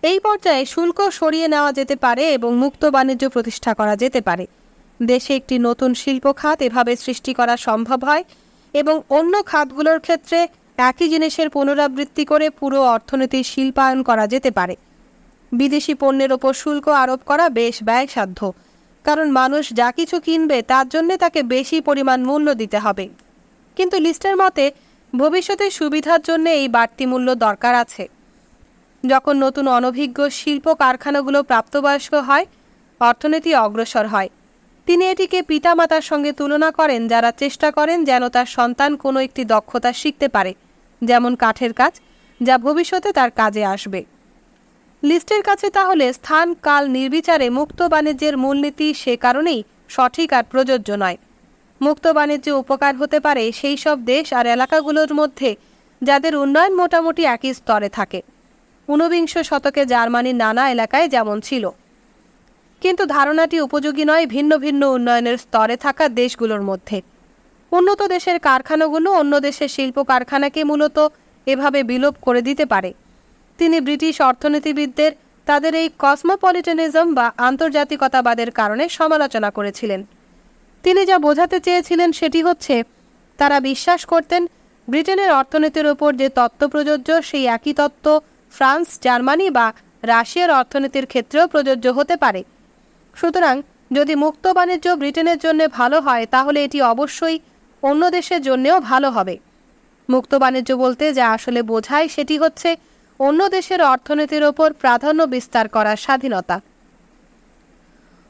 [SPEAKER 1] এই পর্যায়ে শুল্ক সরিয়ে নেওয়া যেতে পারে এবং মুক্ত বাণিজ্য প্রতিষ্ঠা করা যেতে পারে। দেশে একটি নতুন শিল্প খাত এভাবে সৃষ্টি করা সম্ভব হয় এবং অন্য খাতগুলোর ক্ষেত্রে একই জিনিসের পুনরাবৃত্তি করে পুরো অর্থনীতির শিল্পায়ন করা যেতে পারে। বিদেশি পণ্যের ওপর শুল্ক আরোপ করা বেশ ব্যয়সাধ্য, কারণ মানুষ যা কিছু কিনবে তার জন্য তাকে বেশি পরিমাণ মূল্য দিতে হবে। কিন্তু লিস্টের মতে ভবিষ্যতের সুবিধার জন্য এই বাড়তি মূল্য দরকার আছে। যখন নতুন অনভিজ্ঞ শিল্প কারখানাগুলো প্রাপ্তবয়স্ক হয়, অর্থনীতি অগ্রসর হয়। তিনি এটিকে পিতামাতার সঙ্গে তুলনা করেন যারা চেষ্টা করেন যেন তার সন্তান কোনো একটি দক্ষতা শিখতে পারে, যেমন কাঠের কাজ, যা ভবিষ্যতে তার কাজে আসবে। লিস্টের কাছে তাহলে স্থান কাল নির্বিচারে মুক্ত বাণিজ্যের মূলনীতি সে কারণেই সঠিক আর প্রযোজ্য নয়। মুক্ত বাণিজ্য উপকার হতে পারে সেই সব দেশ আর এলাকাগুলোর মধ্যে যাদের উন্নয়ন মোটামুটি একই স্তরে থাকে। ঊনবিংশ শতকে জার্মানির নানা এলাকায় যেমন ছিল, কিন্তু ধারণাটি উপযোগী নয় ভিন্ন ভিন্ন উন্নয়নের স্তরে থাকা দেশগুলোর মধ্যে। উন্নত দেশের কারখানাগুলো অন্য দেশের শিল্প কারখানাকে মূলত এভাবে বিলোপ করে দিতে পারে। তিনি ব্রিটিশ অর্থনীতিবিদদের তাদের এই কসমোপলিটানিজম বা আন্তর্জাতিকতাবাদের কারণে সমালোচনা করেছিলেন। তিনি যা বোঝাতে চেয়েছিলেন সেটি হচ্ছে তারা বিশ্বাস করতেন ব্রিটেনের অর্থনীতির ওপর যে তত্ত্ব প্রযোজ্য সেই একই তত্ত্ব ফ্রান্স, জার্মানি বা রাশিয়ার অর্থনীতির ক্ষেত্রেও প্রযোজ্য হতে পারে। সুতরাং যদি মুক্ত বাণিজ্য ব্রিটেনের জন্য ভালো হয় তাহলে এটি অবশ্যই অন্য দেশের জন্যেও ভালো হবে। মুক্ত বাণিজ্য বলতে যা আসলে বোঝায় সেটি হচ্ছে অন্য দেশের অর্থনীতির ওপর প্রাধান্য বিস্তার করার স্বাধীনতা।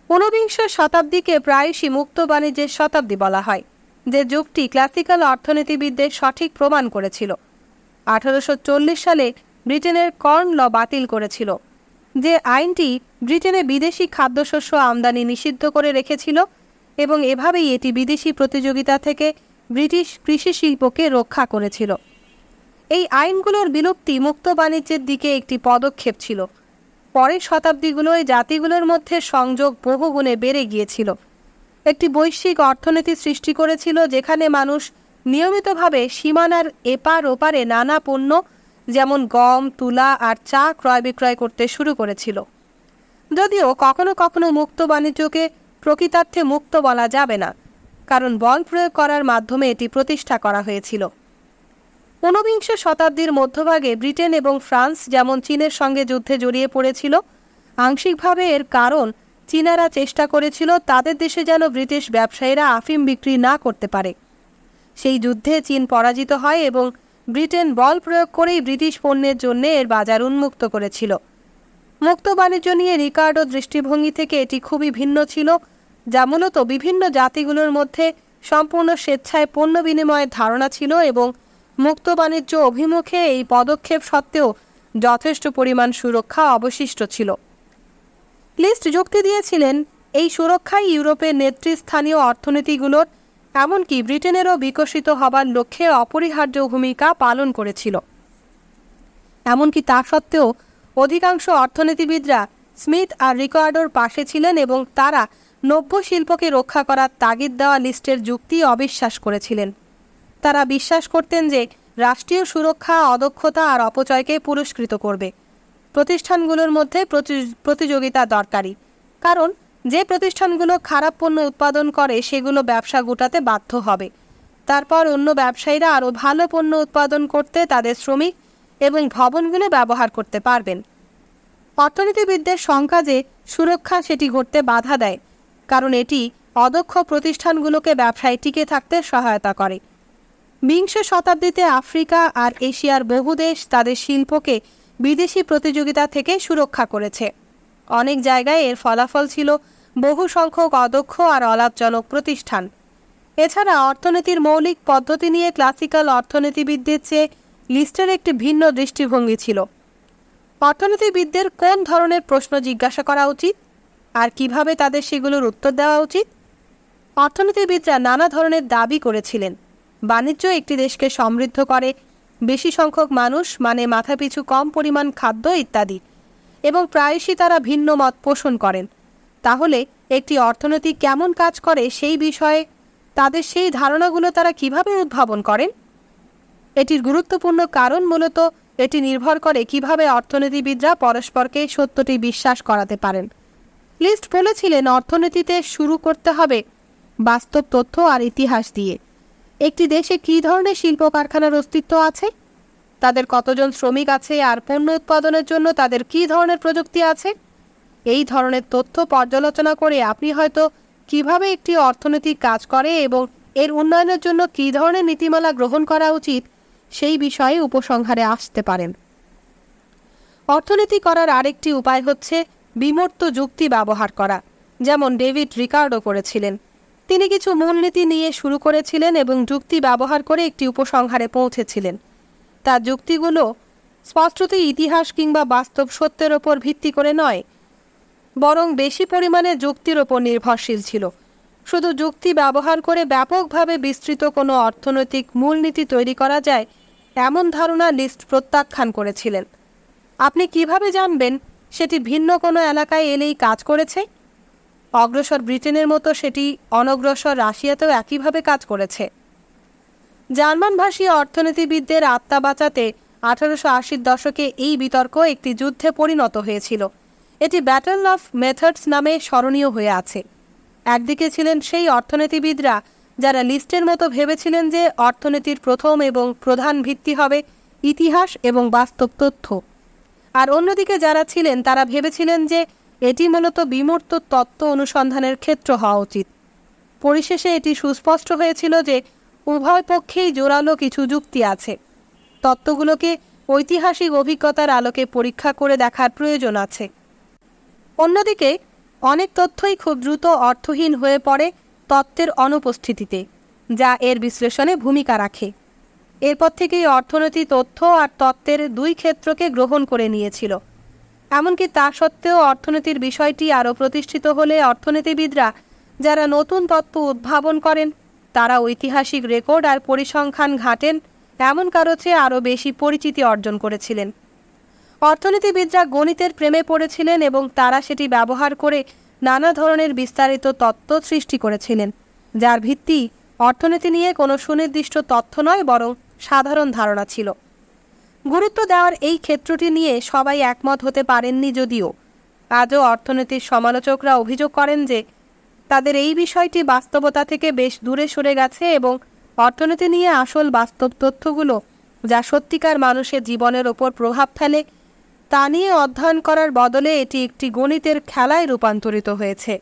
[SPEAKER 1] ঊনবিংশ শতাব্দীকে প্রায়শই মুক্ত বাণিজ্যের শতাব্দী বলা হয়, যে যুগটি ক্লাসিক্যাল অর্থনীতিবিদদের সঠিক প্রমাণ করেছিল। 1840 সালে ব্রিটেনের কর্ন ল বাতিল করেছিল, যে আইনটি ব্রিটেনে বিদেশি খাদ্যশস্য আমদানি নিষিদ্ধ করে রেখেছিল এবং এভাবেই এটি বিদেশি প্রতিযোগিতা থেকে ব্রিটিশ কৃষি শিল্পকে রক্ষা করেছিল। এই আইনগুলোর বিলুপ্তি মুক্ত বাণিজ্যের দিকে একটি পদক্ষেপ ছিল। পরের শতাব্দীগুলোয় জাতিগুলোর মধ্যে সংযোগ বহুগুণে বেড়ে গিয়েছিল। একটি বৈশ্বিক অর্থনীতি সৃষ্টি করেছিল যেখানে মানুষ নিয়মিতভাবে সীমানার এপার ওপারে নানা পণ্য যেমন গম, তুলা আর চা ক্রয় বিক্রয় করতে শুরু করেছিল। যদিও কখনো কখনো মুক্ত বাণিজ্যকে প্রকৃতার্থে মুক্ত বলা যাবে না, কারণ বল প্রয়োগ করার মাধ্যমে এটি প্রতিষ্ঠা করা হয়েছিল। ১৯বিংশ শতাব্দীর মধ্যভাগে ব্রিটেন এবং ফ্রান্স যেমন চীনের সঙ্গে যুদ্ধে জড়িয়ে পড়েছিল, আংশিকভাবে এর কারণ চীনারা চেষ্টা করেছিল তাদের দেশে যেন ব্রিটিশ ব্যবসায়ীরা আফিম বিক্রি না করতে পারে। সেই যুদ্ধে চীন পরাজিত হয় এবং ব্রিটেন বল প্রয়োগ করেই ব্রিটিশ পণ্যের জন্য এর বাজার উন্মুক্ত করেছিল। মুক্ত বাণিজ্য নিয়ে রিকার্ডো দৃষ্টিভঙ্গি থেকে এটি খুবই ভিন্ন ছিল, যা মূলত বিভিন্ন জাতিগুলোর মধ্যে সম্পূর্ণ স্বেচ্ছায় পণ্য বিনিময়ের ধারণা ছিল এবং মুক্ত বাণিজ্য অভিমুখে এই পদক্ষেপ সত্ত্বেও যথেষ্ট পরিমাণ সুরক্ষা অবশিষ্ট ছিল। লিস্ট যুক্তি দিয়েছিলেন এই সুরক্ষাই ইউরোপের নেতৃস্থানীয় অর্থনীতিগুলোর, এমনকি ব্রিটেনেরও বিকশিত হবার লক্ষ্যে অপরিহার্য ভূমিকা পালন করেছিল। এমনকি তা সত্ত্বেও অধিকাংশ অর্থনীতিবিদরা স্মিথ আর রিকার্ডোর পাশে ছিলেন এবং তারা নব্য শিল্পকে রক্ষা করার তাগিদ দেওয়া লিস্টের যুক্তি অবিশ্বাস করেছিলেন। তারা বিশ্বাস করতেন যে রাষ্ট্রীয় সুরক্ষা অদক্ষতা আর অপচয়কে পুরস্কৃত করবে। প্রতিষ্ঠানগুলোর মধ্যে প্রতিযোগিতা দরকারি, কারণ যে প্রতিষ্ঠানগুলো খারাপ পণ্য উৎপাদন করে সেগুলো ব্যবসা গোটাতে বাধ্য হবে। তারপর অন্য ব্যবসায়ীরা আরও ভালো পণ্য উৎপাদন করতে তাদের শ্রমিক এবং ভবনগুলো ব্যবহার করতে পারবেন। অর্থনীতিবিদদের শঙ্কা যে সুরক্ষা সেটি ঘটতে বাধা দেয়, কারণ এটি অদক্ষ প্রতিষ্ঠানগুলোকে ব্যবসায় টিকে থাকতে সহায়তা করে। বিংশ শতাব্দীতে আফ্রিকা আর এশিয়ার বহু দেশ তাদের শিল্পকে বিদেশি প্রতিযোগিতা থেকে সুরক্ষা করেছে। অনেক জায়গায় এর ফলাফল ছিল বহু সংখ্যক অদক্ষ আর অলাভজনক প্রতিষ্ঠান। এছাড়া অর্থনীতির মৌলিক পদ্ধতি নিয়ে ক্লাসিক্যাল অর্থনীতিবিদদের চেয়ে লিস্টের একটি ভিন্ন দৃষ্টিভঙ্গি ছিল। অর্থনীতিবিদদের কোন ধরনের প্রশ্ন জিজ্ঞাসা করা উচিত আর কিভাবে তাদের সেগুলোর উত্তর দেওয়া উচিত। অর্থনীতিবিদরা নানা ধরনের দাবি করেছিলেন। বাণিজ্য একটি দেশকে সমৃদ্ধ করে, বেশি সংখ্যক মানুষ মানে মাথাপিছু কম পরিমাণ খাদ্য ইত্যাদি, এবং প্রায়শই তারা ভিন্ন মত পোষণ করেন। তাহলে একটি অর্থনীতি কেমন কাজ করে সেই বিষয়ে তাদের সেই ধারণাগুলো তারা কিভাবে উদ্ভাবন করেন। এটির গুরুত্বপূর্ণ কারণ মূলত এটি নির্ভর করে কিভাবে অর্থনীতিবিদরা পরস্পরকে সত্যটি বিশ্বাস করাতে পারেন। লিস্ট বলেছিলেন অর্থনীতিতে শুরু করতে হবে বাস্তব তথ্য আর ইতিহাস দিয়ে। একটি দেশে কী ধরনের শিল্প কারখানার অস্তিত্ব আছে, তাদের কতজন শ্রমিক আছে আর পণ্য উৎপাদনের জন্য তাদের কী ধরনের প্রযুক্তি আছে। এই ধরনের তথ্য পর্যালোচনা করে আপনি হয়তো কিভাবে একটি অর্থনীতি কাজ করে এবং এর উন্নয়নের জন্য কী ধরনের নীতিমালা গ্রহণ করা উচিত সেই বিষয়ে উপসংহারে আসতে পারেন। অর্থনীতি করার আরেকটি উপায় হচ্ছে বিমূর্ত যুক্তি ব্যবহার করা, যেমন ডেভিড রিকার্ডো করেছিলেন। তিনি কিছু মূলনীতি নিয়ে শুরু করেছিলেন এবং যুক্তি ব্যবহার করে একটি উপসংহারে পৌঁছেছিলেন। তার যুক্তিগুলো স্পষ্টতই ইতিহাস কিংবা বাস্তব সত্যের ওপর ভিত্তি করে নয়, বরং বেশি পরিমাণে যুক্তির ওপর নির্ভরশীল ছিল। শুধু যুক্তি ব্যবহার করে ব্যাপকভাবে বিস্তৃত কোনো অর্থনৈতিক মূলনীতি তৈরি করা যায় এমন ধারণা লিস্ট প্রত্যাখ্যান করেছিলেন। আপনি কিভাবে জানবেন সেটি ভিন্ন কোনো এলাকায় এলেই কাজ করেছে? অগ্রসর ব্রিটেনের মতো সেটি অনগ্রসর রাশিয়াতেও একইভাবে কাজ করেছে। জার্মানভাষী অর্থনীতিবিদদের আত্মা বাঁচাতে 1880-র দশকে এই বিতর্ক একটি যুদ্ধে পরিণত হয়েছিল। এটি ব্যাটল অফ মেথডস নামে স্মরণীয় হয়ে আছে। একদিকে ছিলেন সেই অর্থনীতিবিদরা যারা লিস্টের মতো ভেবেছিলেন যে অর্থনীতির প্রথম এবং প্রধান ভিত্তি হবে ইতিহাস এবং বাস্তব তথ্য, আর অন্যদিকে যারা ছিলেন তারা ভেবেছিলেন যে এটি মূলত বিমূর্ত তত্ত্ব অনুসন্ধানের ক্ষেত্র হওয়া উচিত। পরিশেষে এটি সুস্পষ্ট হয়েছিল যে উভয় পক্ষেই জোরালো কিছু যুক্তি আছে। তত্ত্বগুলোকে ঐতিহাসিক অভিজ্ঞতার আলোকে পরীক্ষা করে দেখার প্রয়োজন আছে। অন্যদিকে অনেক তথ্যই খুব দ্রুত অর্থহীন হয়ে পড়ে তত্ত্বের অনুপস্থিতিতে, যা এর বিশ্লেষণে ভূমিকা রাখে। এরপর থেকেই অর্থনীতি তথ্য আর তত্ত্বের দুই ক্ষেত্রকে গ্রহণ করে নিয়েছিল। এমনকি তা সত্ত্বেও অর্থনীতির বিষয়টি আরও প্রতিষ্ঠিত হলে অর্থনীতিবিদরা যারা নতুন তত্ত্ব উদ্ভাবন করেন তারা ঐতিহাসিক রেকর্ড আর পরিসংখ্যান ঘাঁটেন এমন কারো চেয়ে আরও বেশি পরিচিতি অর্জন করেছিলেন। অর্থনীতিবিদরা গণিতের প্রেমে পড়েছিলেন এবং তারা সেটি ব্যবহার করে নানা ধরনের বিস্তারিত তত্ত্ব সৃষ্টি করেছিলেন, যার ভিত্তি অর্থনীতি নিয়ে কোনো সুনির্দিষ্ট তথ্য নয়, বরং সাধারণ ধারণা ছিল। গুরুত্ব দেওয়ার এই ক্ষেত্রটি নিয়ে সবাই একমত হতে পারেননি, যদিও আজও অর্থনীতির সমালোচকরা অভিযোগ করেন যে তাদের এই বিষয়টি বাস্তবতা থেকে বেশ দূরে সরে গেছে এবং অর্থনীতি নিয়ে আসল বাস্তব তথ্যগুলো, যা সত্যিকার মানুষের জীবনের ওপর প্রভাব ফেলে, তা নিয়ে অধ্যয়ন করার বদলে এটি একটি গণিতের খেলায় রূপান্তরিত হয়েছে।